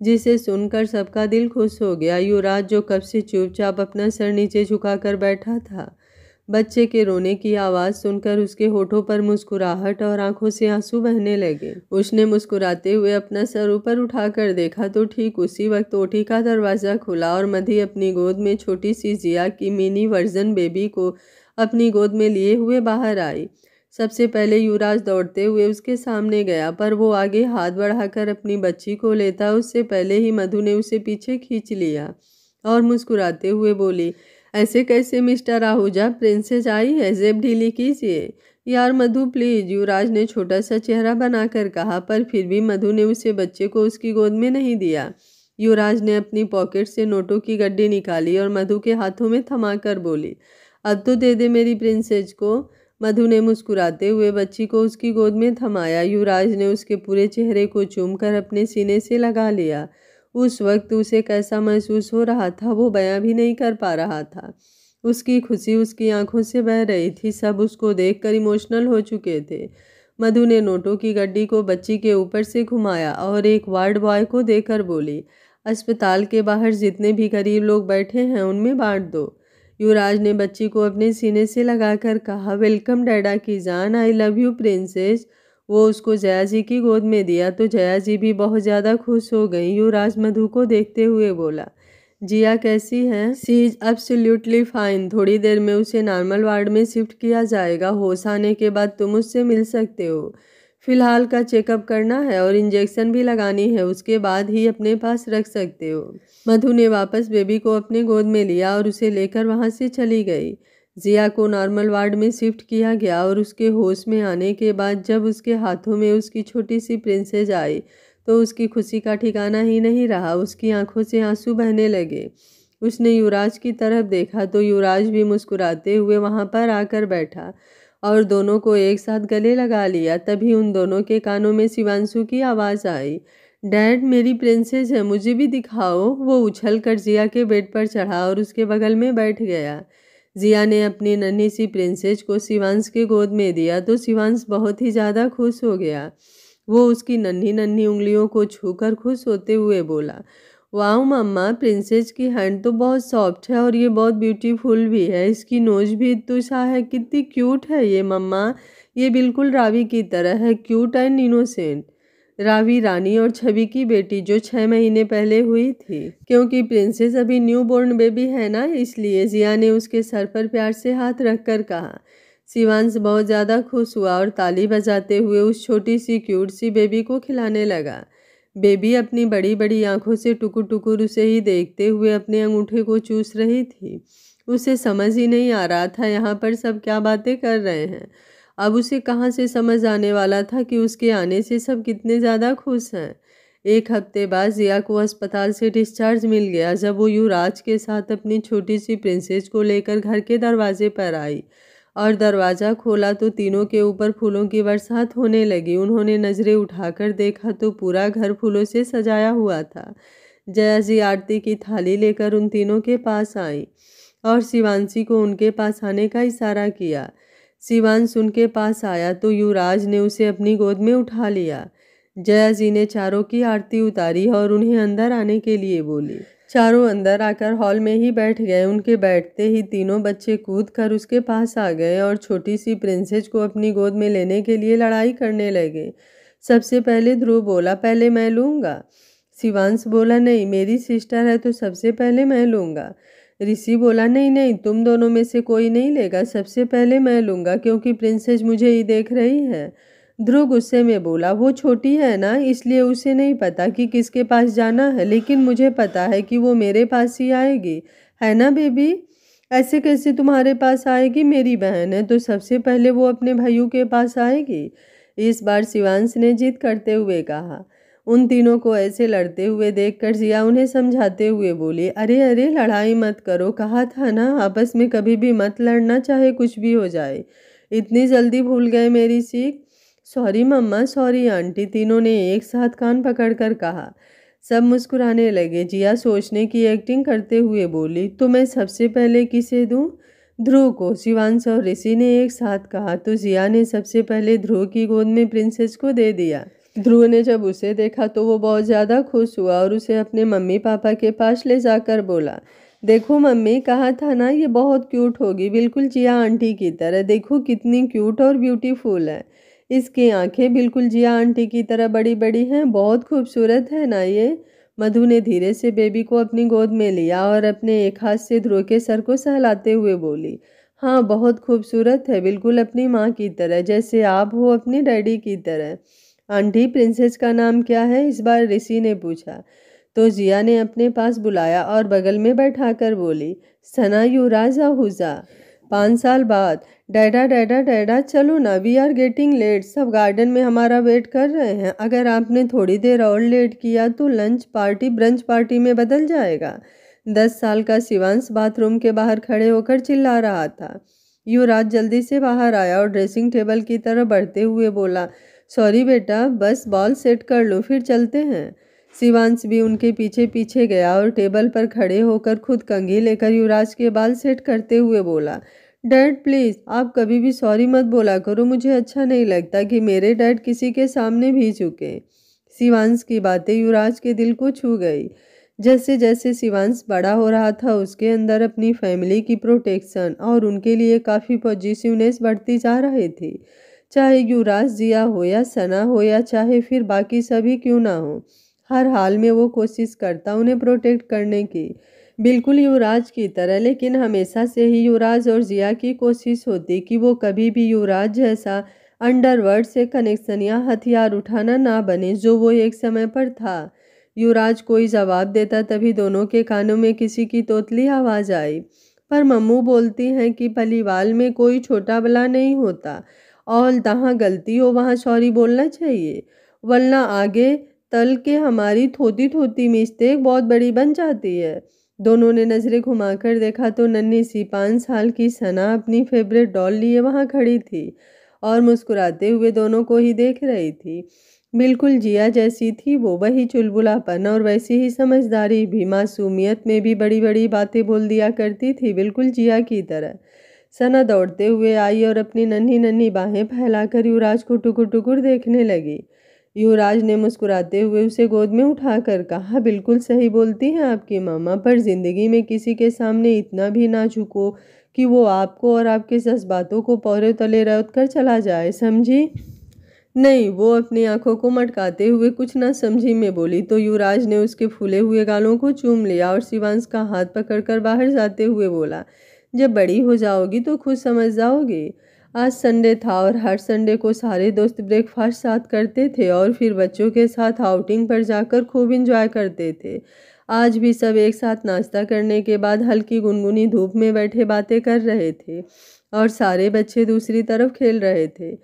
जिसे सुनकर सबका दिल खुश हो गया। युवराज, जो कब से चुपचाप अपना सर नीचे झुकाकर बैठा था, बच्चे के रोने की आवाज़ सुनकर उसके होठों पर मुस्कुराहट और आंखों से आंसू बहने लगे। उसने मुस्कुराते हुए अपना सर ऊपर उठाकर देखा तो ठीक उसी वक्त ओटी का दरवाज़ा खुला और मधी अपनी गोद में छोटी सी जिया की मिनी वर्जन बेबी को अपनी गोद में लिए हुए बाहर आई। सबसे पहले युवराज दौड़ते हुए उसके सामने गया, पर वो आगे हाथ बढ़ाकर अपनी बच्ची को लेता उससे पहले ही मधु ने उसे पीछे खींच लिया और मुस्कुराते हुए बोली, ऐसे कैसे मिस्टर आहूजा, प्रिंसेस आई है, जेब ढीली कीजिए। यार मधु प्लीज, युवराज ने छोटा सा चेहरा बनाकर कहा, पर फिर भी मधु ने उसे बच्चे को उसकी गोद में नहीं दिया। युवराज ने अपनी पॉकेट से नोटों की गड्डी निकाली और मधु के हाथों में थमाकर बोली, अब तो दे दे मेरी प्रिंसेस को। मधु ने मुस्कुराते हुए बच्ची को उसकी गोद में थमाया। युवराज ने उसके पूरे चेहरे को चूमकर अपने सीने से लगा लिया। उस वक्त उसे कैसा महसूस हो रहा था वो बयां भी नहीं कर पा रहा था। उसकी खुशी उसकी आंखों से बह रही थी। सब उसको देखकर इमोशनल हो चुके थे। मधु ने नोटों की गड्डी को बच्ची के ऊपर से घुमाया और एक वार्ड बॉय को देकर बोली, अस्पताल के बाहर जितने भी गरीब लोग बैठे हैं उनमें बांट दो। युवराज ने बच्ची को अपने सीने से लगाकर कहा, वेलकम डैडा की जान, आई लव यू प्रिंसेस। वो उसको जया जी की गोद में दिया तो जया जी भी बहुत ज़्यादा खुश हो गई। युवराज मधु को देखते हुए बोला, जिया कैसी है? सी इज एब्सोल्युटली फाइन। थोड़ी देर में उसे नॉर्मल वार्ड में शिफ्ट किया जाएगा। होश आने के बाद तुम उससे मिल सकते हो। फिलहाल का चेकअप करना है और इंजेक्शन भी लगानी है, उसके बाद ही अपने पास रख सकते हो। मधु ने वापस बेबी को अपने गोद में लिया और उसे लेकर वहां से चली गई। जिया को नॉर्मल वार्ड में शिफ्ट किया गया और उसके होश में आने के बाद जब उसके हाथों में उसकी छोटी सी प्रिंसेस आई तो उसकी खुशी का ठिकाना ही नहीं रहा। उसकी आंखों से आंसू बहने लगे। उसने युवराज की तरफ देखा तो युवराज भी मुस्कुराते हुए वहां पर आकर बैठा और दोनों को एक साथ गले लगा लिया। तभी उन दोनों के कानों में शिवांशु की आवाज़ आई, डैड मेरी प्रिंसेस है, मुझे भी दिखाओ। वो उछलकर जिया के बेड पर चढ़ा और उसके बगल में बैठ गया। जिया ने अपनी नन्ही सी प्रिंसेस को शिवांश के गोद में दिया तो शिवांश बहुत ही ज़्यादा खुश हो गया। वो उसकी नन्ही नन्ही उंगलियों को छूकर खुश होते हुए बोला, वाह मम्मा, प्रिंसेस की हैंड तो बहुत सॉफ्ट है और ये बहुत ब्यूटीफुल भी है। इसकी नोज भी इतनी सा है, कितनी क्यूट है ये मम्मा। ये बिल्कुल रावी की तरह है, क्यूट एंड इनोसेंट। रावी रानी और छवि की बेटी जो 6 महीने पहले हुई थी। क्योंकि प्रिंसेस अभी न्यू बोर्न बेबी है ना, इसलिए जिया ने उसके सर पर प्यार से हाथ रखकर कहा। शिवांश बहुत ज़्यादा खुश हुआ और ताली बजाते हुए उस छोटी सी क्यूट सी बेबी को खिलाने लगा। बेबी अपनी बड़ी बड़ी आंखों से टुकुर टुकुर उसे ही देखते हुए अपने अंगूठे को चूस रही थी। उसे समझ ही नहीं आ रहा था यहाँ पर सब क्या बातें कर रहे हैं। अब उसे कहाँ से समझ आने वाला था कि उसके आने से सब कितने ज़्यादा खुश हैं। 1 हफ्ते बाद जिया को अस्पताल से डिस्चार्ज मिल गया। जब वो युवराज के साथ अपनी छोटी सी प्रिंसेस को लेकर घर के दरवाजे पर आई और दरवाज़ा खोला तो तीनों के ऊपर फूलों की बरसात होने लगी। उन्होंने नज़रें उठाकर देखा तो पूरा घर फूलों से सजाया हुआ था। जया जी आरती की थाली लेकर उन तीनों के पास आई और शिवांशी को उनके पास आने का इशारा किया। शिवांश उनके पास आया तो युवराज ने उसे अपनी गोद में उठा लिया। जया जी ने चारों की आरती उतारी और उन्हें अंदर आने के लिए बोली। चारों अंदर आकर हॉल में ही बैठ गए। उनके बैठते ही तीनों बच्चे कूद कर उसके पास आ गए और छोटी सी प्रिंसेस को अपनी गोद में लेने के लिए लड़ाई करने लगे। सबसे पहले ध्रुव बोला, पहले मैं लूँगा। शिवांश बोला, नहीं मेरी सिस्टर है तो सबसे पहले मैं लूँगा। ऋषि बोला, नहीं नहीं, तुम दोनों में से कोई नहीं लेगा, सबसे पहले मैं लूँगा क्योंकि प्रिंसेस मुझे ही देख रही है। ध्रुव गुस्से में बोला, वो छोटी है ना, इसलिए उसे नहीं पता कि किसके पास जाना है, लेकिन मुझे पता है कि वो मेरे पास ही आएगी, है ना बेबी? ऐसे कैसे तुम्हारे पास आएगी? मेरी बहन है तो सबसे पहले वो अपने भाइयों के पास आएगी। इस बार शिवांश ने जिद करते हुए कहा। उन तीनों को ऐसे लड़ते हुए देखकर जिया उन्हें समझाते हुए बोली, अरे अरे लड़ाई मत करो, कहा था ना आपस में कभी भी मत लड़ना, चाहे कुछ भी हो जाए। इतनी जल्दी भूल गए मेरी सीख? सॉरी मम्मा, सॉरी आंटी, तीनों ने एक साथ कान पकड़कर कहा। सब मुस्कुराने लगे। जिया सोचने की एक्टिंग करते हुए बोली, तो मैं सबसे पहले किसे दूं? ध्रुव को, शिवांश और ऋषि ने एक साथ कहा। तो जिया ने सबसे पहले ध्रुव की गोद में प्रिंसेस को दे दिया। ध्रुव ने जब उसे देखा तो वो बहुत ज़्यादा खुश हुआ और उसे अपने मम्मी पापा के पास ले जाकर बोला, देखो मम्मी, कहा था ना ये बहुत क्यूट होगी, बिल्कुल जिया आंटी की तरह। देखो कितनी क्यूट और ब्यूटीफुल है। इसकी आंखें बिल्कुल जिया आंटी की तरह बड़ी बड़ी हैं। बहुत खूबसूरत है ना ये। मधु ने धीरे से बेबी को अपनी गोद में लिया और अपने एक हाथ से ध्रुव के सर को सहलाते हुए बोली, हाँ बहुत खूबसूरत है, बिल्कुल अपनी माँ की तरह, जैसे आप हो अपनी डैडी की तरह। आंटी, प्रिंसेस का नाम क्या है? इस बार ऋषि ने पूछा। तो जिया ने अपने पास बुलाया और बगल में बैठाकर बोली, सना युवराज आहूजा। 5 साल बाद। डैडा डैडा डैडा, चलो ना, वी आर गेटिंग लेट, सब गार्डन में हमारा वेट कर रहे हैं। अगर आपने थोड़ी देर और लेट किया तो लंच पार्टी ब्रंच पार्टी में बदल जाएगा। 10 साल का शिवांश बाथरूम के बाहर खड़े होकर चिल्ला रहा था। युवराज जल्दी से बाहर आया और ड्रेसिंग टेबल की तरफ बढ़ते हुए बोला, सॉरी बेटा, बस बॉल सेट कर लो, फिर चलते हैं। शिवांश भी उनके पीछे पीछे गया और टेबल पर खड़े होकर खुद कंघी लेकर युवराज के बाल सेट करते हुए बोला, डैड प्लीज़, आप कभी भी सॉरी मत बोला करो, मुझे अच्छा नहीं लगता कि मेरे डैड किसी के सामने भी झुके। शिवांश की बातें युवराज के दिल को छू गई। जैसे जैसे शिवांश बड़ा हो रहा था उसके अंदर अपनी फैमिली की प्रोटेक्शन और उनके लिए काफ़ी पॉजिटिवनेस बढ़ती जा रही थी। चाहे युवराज जिया हो या सना हो या चाहे फिर बाकी सभी क्यों ना हो, हर हाल में वो कोशिश करता उन्हें प्रोटेक्ट करने की, बिल्कुल युवराज की तरह। लेकिन हमेशा से ही युवराज और जिया की कोशिश होती कि वो कभी भी युवराज जैसा अंडरवर्ल्ड से कनेक्शन या हथियार उठाना ना बने, जो वो एक समय पर था। युवराज कोई जवाब देता तभी दोनों के कानों में किसी की तोतली आवाज़ आई, पर मम्मू बोलती हैं कि पलीवाल में कोई छोटा बड़ा नहीं होता और जहाँ गलती हो वहाँ सॉरी बोलना चाहिए, वरना आगे तल के हमारी थोती थोती मिस्टेक बहुत बड़ी बन जाती है। दोनों ने नजरें घुमाकर देखा तो नन्ही सी 5 साल की सना अपनी फेवरेट डॉल लिए वहां खड़ी थी और मुस्कुराते हुए दोनों को ही देख रही थी। बिल्कुल जिया जैसी थी वो, वही चुलबुलापन और वैसी ही समझदारी भी। मासूमियत में भी बड़ी बड़ी बातें बोल दिया करती थी, बिल्कुल जिया की तरह। सना दौड़ते हुए आई और अपनी नन्ही नन्ही बाहें फैलाकर युवराज को टुकुर टुकुर देखने लगी। युवराज ने मुस्कुराते हुए उसे गोद में उठाकर कहा, बिल्कुल सही बोलती हैं आपकी मामा, पर जिंदगी में किसी के सामने इतना भी ना झुको कि वो आपको और आपके जज्बातों को पौरे तले रौंद कर चला जाए, समझी? नहीं, वो अपनी आंखों को मटकाते हुए कुछ ना समझी में बोली। तो युवराज ने उसके फूले हुए गालों को चूम लिया और शिवांश का हाथ पकड़कर बाहर जाते हुए बोला, जब बड़ी हो जाओगी तो खुद समझ जाओगी। आज संडे था और हर संडे को सारे दोस्त ब्रेकफास्ट साथ करते थे और फिर बच्चों के साथ आउटिंग पर जाकर खूब इंजॉय करते थे। आज भी सब एक साथ नाश्ता करने के बाद हल्की गुनगुनी धूप में बैठे बातें कर रहे थे और सारे बच्चे दूसरी तरफ खेल रहे थे।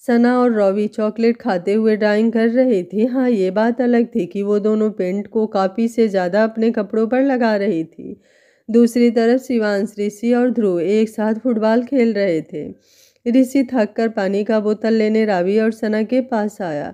सना और रवि चॉकलेट खाते हुए ड्राइंग कर रही थी। हाँ, ये बात अलग थी कि वो दोनों पेंट को काफ़ी से ज़्यादा अपने कपड़ों पर लगा रही थी। दूसरी तरफ शिवांश, ऋषि और ध्रुव एक साथ फुटबॉल खेल रहे थे। ऋषि थक कर पानी का बोतल लेने रावी और सना के पास आया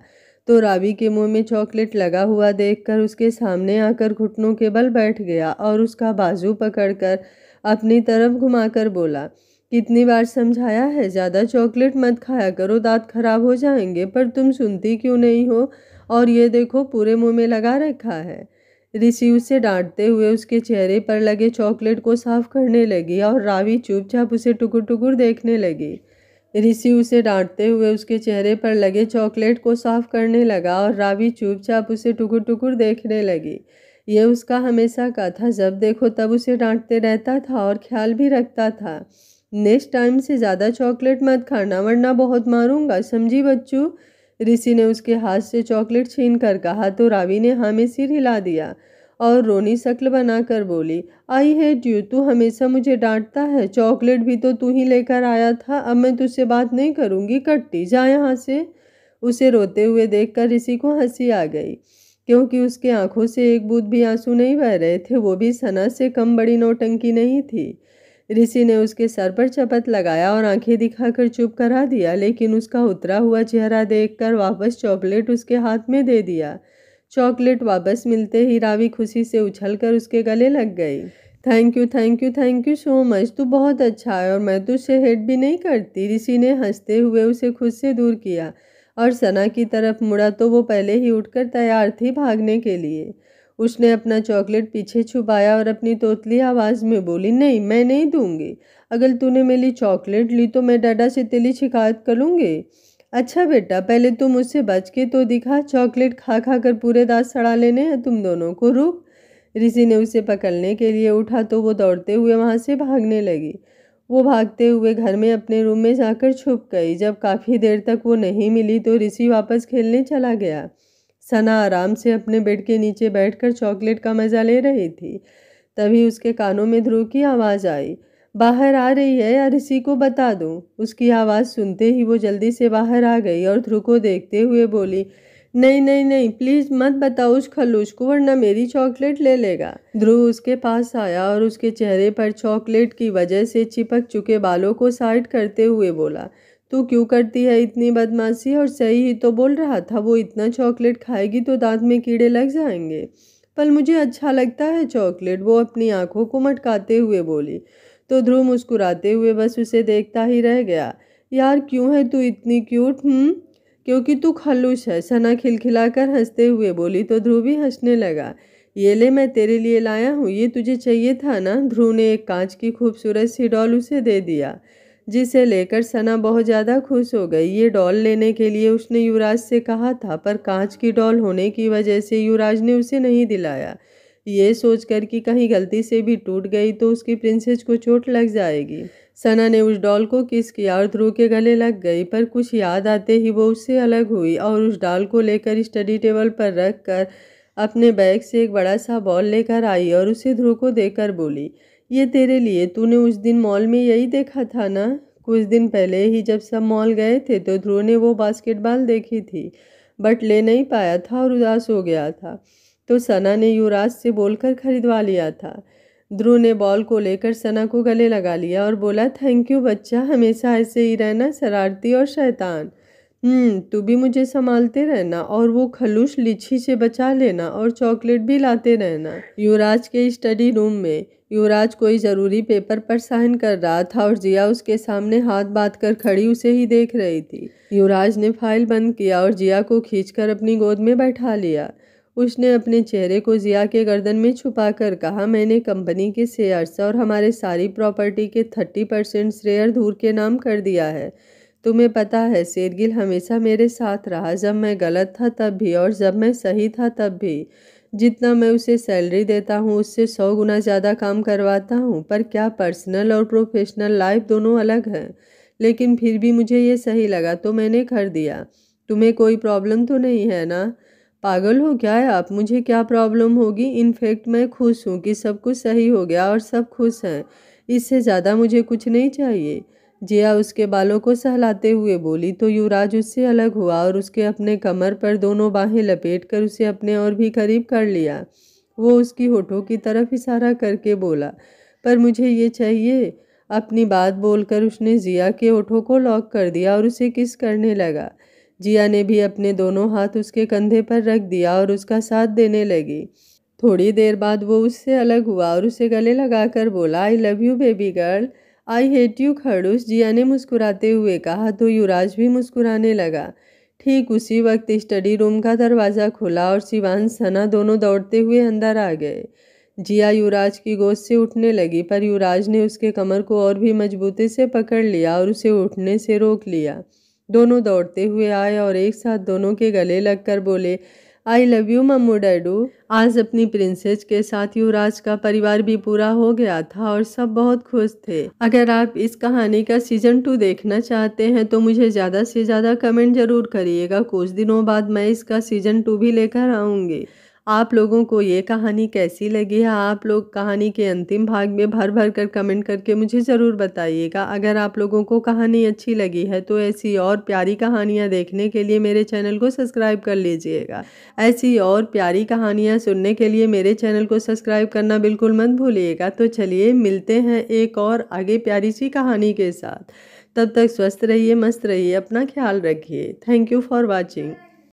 तो रावी के मुंह में चॉकलेट लगा हुआ देखकर उसके सामने आकर घुटनों के बल बैठ गया और उसका बाजू पकड़कर अपनी तरफ घुमाकर बोला, कितनी बार समझाया है, ज़्यादा चॉकलेट मत खाया करो, दांत खराब हो जाएंगे, पर तुम सुनती क्यों नहीं हो? और ये देखो पूरे मुंह में लगा रखा है। ऋषि उसे डांटते हुए उसके चेहरे पर लगे चॉकलेट को साफ करने लगी और रावी चुपचाप उसे टुकुर टुकुर देखने लगी। ऋषि उसे डांटते हुए उसके चेहरे पर लगे चॉकलेट को साफ करने लगा और रावी चुपचाप उसे टुकुर टुकुर देखने लगी। यह उसका हमेशा का था, जब देखो तब उसे डांटते रहता था और ख्याल भी रखता था, नेक्स्ट टाइम से ज़्यादा चॉकलेट मत खाना वरना बहुत मारूंगा, समझी बच्चू? ऋषि ने उसके हाथ से चॉकलेट छीन कर कहा तो रावी ने हाँ में सिर हिला दिया और रोनी शक्ल बनाकर बोली, आई हेट यू, तू हमेशा मुझे डांटता है, चॉकलेट भी तो तू ही लेकर आया था, अब मैं तुझसे बात नहीं करूंगी, कट्टी जा यहाँ से। उसे रोते हुए देखकर ऋषि को हंसी आ गई, क्योंकि उसके आंखों से एक बूंद भी आंसू नहीं बह रहे थे। वो भी सना से कम बड़ी नौटंकी नहीं थी। ऋषि ने उसके सर पर चपत लगाया और आंखें दिखाकर चुप करा दिया, लेकिन उसका उतरा हुआ चेहरा देखकर वापस चॉकलेट उसके हाथ में दे दिया। चॉकलेट वापस मिलते ही रावी खुशी से उछलकर उसके गले लग गई। Thank you thank you thank you so much, तू बहुत अच्छा है और मैं तुझसे हेट भी नहीं करती। ऋषि ने हंसते हुए उसे खुद से दूर किया और सना की तरफ मुड़ा तो वो पहले ही उठकर तैयार थी भागने के लिए। उसने अपना चॉकलेट पीछे छुपाया और अपनी तोतली आवाज़ में बोली, नहीं मैं नहीं दूंगी। अगर तूने मेरी चॉकलेट ली तो मैं डैडा से तेरी शिकायत करूँगी। अच्छा बेटा, पहले तुम मुझसे बच के तो दिखा, चॉकलेट खा खा कर पूरे दांत सड़ा लेने हैं तुम दोनों को। रुक। ऋषि ने उसे पकड़ने के लिए उठा तो वो दौड़ते हुए वहाँ से भागने लगी। वो भागते हुए घर में अपने रूम में जाकर छुप गई। जब काफ़ी देर तक वो नहीं मिली तो ऋषि वापस खेलने चला गया। सना आराम से अपने बेड के नीचे बैठकर चॉकलेट का मज़ा ले रही थी। तभी उसके कानों में ध्रुव की आवाज़ आई, बाहर आ रही है या ऋषि को बता दूं? उसकी आवाज़ सुनते ही वो जल्दी से बाहर आ गई और ध्रुव को देखते हुए बोली, नहीं नहीं नहीं, प्लीज़ मत बताओ उस खल्लूस को, वरना मेरी चॉकलेट ले लेगा। ध्रुव उसके पास आया और उसके चेहरे पर चॉकलेट की वजह से चिपक चुके बालों को साइड करते हुए बोला, तू क्यों करती है इतनी बदमाशी? और सही ही तो बोल रहा था, वो इतना चॉकलेट खाएगी तो दांत में कीड़े लग जाएंगे। पर मुझे अच्छा लगता है चॉकलेट, वो अपनी आंखों को मटकाते हुए बोली। तो ध्रुव मुस्कुराते हुए बस उसे देखता ही रह गया। यार क्यों है तू इतनी क्यूट? क्योंकि तू खल्लूस है, सना खिलखिलाकर हंसते हुए बोली तो ध्रुव भी हंसने लगा। ये ले, मैं तेरे लिए लाया हूँ, ये तुझे चाहिए था ना? ध्रुव ने एक कांच की खूबसूरत सी डॉल उसे दे दिया, जिसे लेकर सना बहुत ज़्यादा खुश हो गई। ये डॉल लेने के लिए उसने युवराज से कहा था, पर कांच की डॉल होने की वजह से युवराज ने उसे नहीं दिलाया। ये सोचकर कि कहीं गलती से भी टूट गई तो उसकी प्रिंसेस को चोट लग जाएगी। सना ने उस डॉल को किस किया और ध्रुव के गले लग गई, पर कुछ याद आते ही वो उससे अलग हुई और उस डॉल को लेकर स्टडी टेबल पर रख कर अपने बैग से एक बड़ा सा बॉल लेकर आई और उसे ध्रुव को देकर बोली, ये तेरे लिए, तूने उस दिन मॉल में यही देखा था ना? कुछ दिन पहले ही जब सब मॉल गए थे तो ध्रुव ने वो बास्केटबॉल देखी थी, बट ले नहीं पाया था और उदास हो गया था, तो सना ने युवराज से बोलकर खरीदवा लिया था। ध्रुव ने बॉल को लेकर सना को गले लगा लिया और बोला, थैंक यू बच्चा, हमेशा ऐसे ही रहना, शरारती और शैतान। तू भी मुझे संभालते रहना और वो खलूस लीची से बचा लेना और चॉकलेट भी लाते रहना। युवराज के स्टडी रूम में युवराज कोई ज़रूरी पेपर पर साइन कर रहा था और जिया उसके सामने हाथ बांध कर खड़ी उसे ही देख रही थी। युवराज ने फाइल बंद किया और जिया को खींचकर अपनी गोद में बैठा लिया। उसने अपने चेहरे को जिया के गर्दन में छुपाकर कहा, मैंने कंपनी के शेयर्स और हमारे सारी प्रॉपर्टी के 30% शेयर धूर के नाम कर दिया है। तुम्हें पता है शेरगिल हमेशा मेरे साथ रहा, जब मैं गलत था तब भी और जब मैं सही था तब भी। जितना मैं उसे सैलरी देता हूँ उससे 100 गुना ज़्यादा काम करवाता हूँ। पर क्या पर्सनल और प्रोफेशनल लाइफ दोनों अलग हैं, लेकिन फिर भी मुझे ये सही लगा तो मैंने कर दिया। तुम्हें कोई प्रॉब्लम तो नहीं है ना? पागल हो क्या है आप? मुझे क्या प्रॉब्लम होगी? इनफैक्ट मैं खुश हूँ कि सब कुछ सही हो गया और सब खुश हैं। इससे ज़्यादा मुझे कुछ नहीं चाहिए। जिया उसके बालों को सहलाते हुए बोली तो युवराज उससे अलग हुआ और उसके अपने कमर पर दोनों बाहें लपेटकर उसे अपने और भी करीब कर लिया। वो उसकी होठों की तरफ इशारा करके बोला, पर मुझे ये चाहिए। अपनी बात बोलकर उसने जिया के होठों को लॉक कर दिया और उसे किस करने लगा। जिया ने भी अपने दोनों हाथ उसके कंधे पर रख दिया और उसका साथ देने लगी। थोड़ी देर बाद वो उससे अलग हुआ और उसे गले लगाकर बोला, आई love you baby girl, I hate you खड़ूस। जिया ने मुस्कुराते हुए कहा तो युवराज भी मुस्कुराने लगा। ठीक उसी वक्त स्टडी रूम का दरवाज़ा खुला और शिवान सना दोनों दौड़ते हुए अंदर आ गए। जिया युवराज की गोद से उठने लगी, पर युवराज ने उसके कमर को और भी मजबूती से पकड़ लिया और उसे उठने से रोक लिया। दोनों दौड़ते हुए आए और एक साथ दोनों के गले लगकर बोले, आई लव यू मम्मू डैडू। आज अपनी प्रिंसेस के साथ युवराज का परिवार भी पूरा हो गया था और सब बहुत खुश थे। अगर आप इस कहानी का सीजन 2 देखना चाहते हैं तो मुझे ज़्यादा से ज़्यादा कमेंट जरूर करिएगा। कुछ दिनों बाद मैं इसका सीजन 2 भी लेकर आऊँगी। आप लोगों को ये कहानी कैसी लगी है? आप लोग कहानी के अंतिम भाग में भर भर कर कमेंट करके मुझे ज़रूर बताइएगा। अगर आप लोगों को कहानी अच्छी लगी है तो ऐसी और प्यारी कहानियाँ देखने के लिए मेरे चैनल को सब्सक्राइब कर लीजिएगा। ऐसी और प्यारी कहानियाँ सुनने के लिए मेरे चैनल को सब्सक्राइब करना बिल्कुल मत भूलिएगा। तो चलिए मिलते हैं एक और आगे प्यारी सी कहानी के साथ। तब तक स्वस्थ रहिए, मस्त रहिए, अपना ख्याल रखिए। Thank you for watching.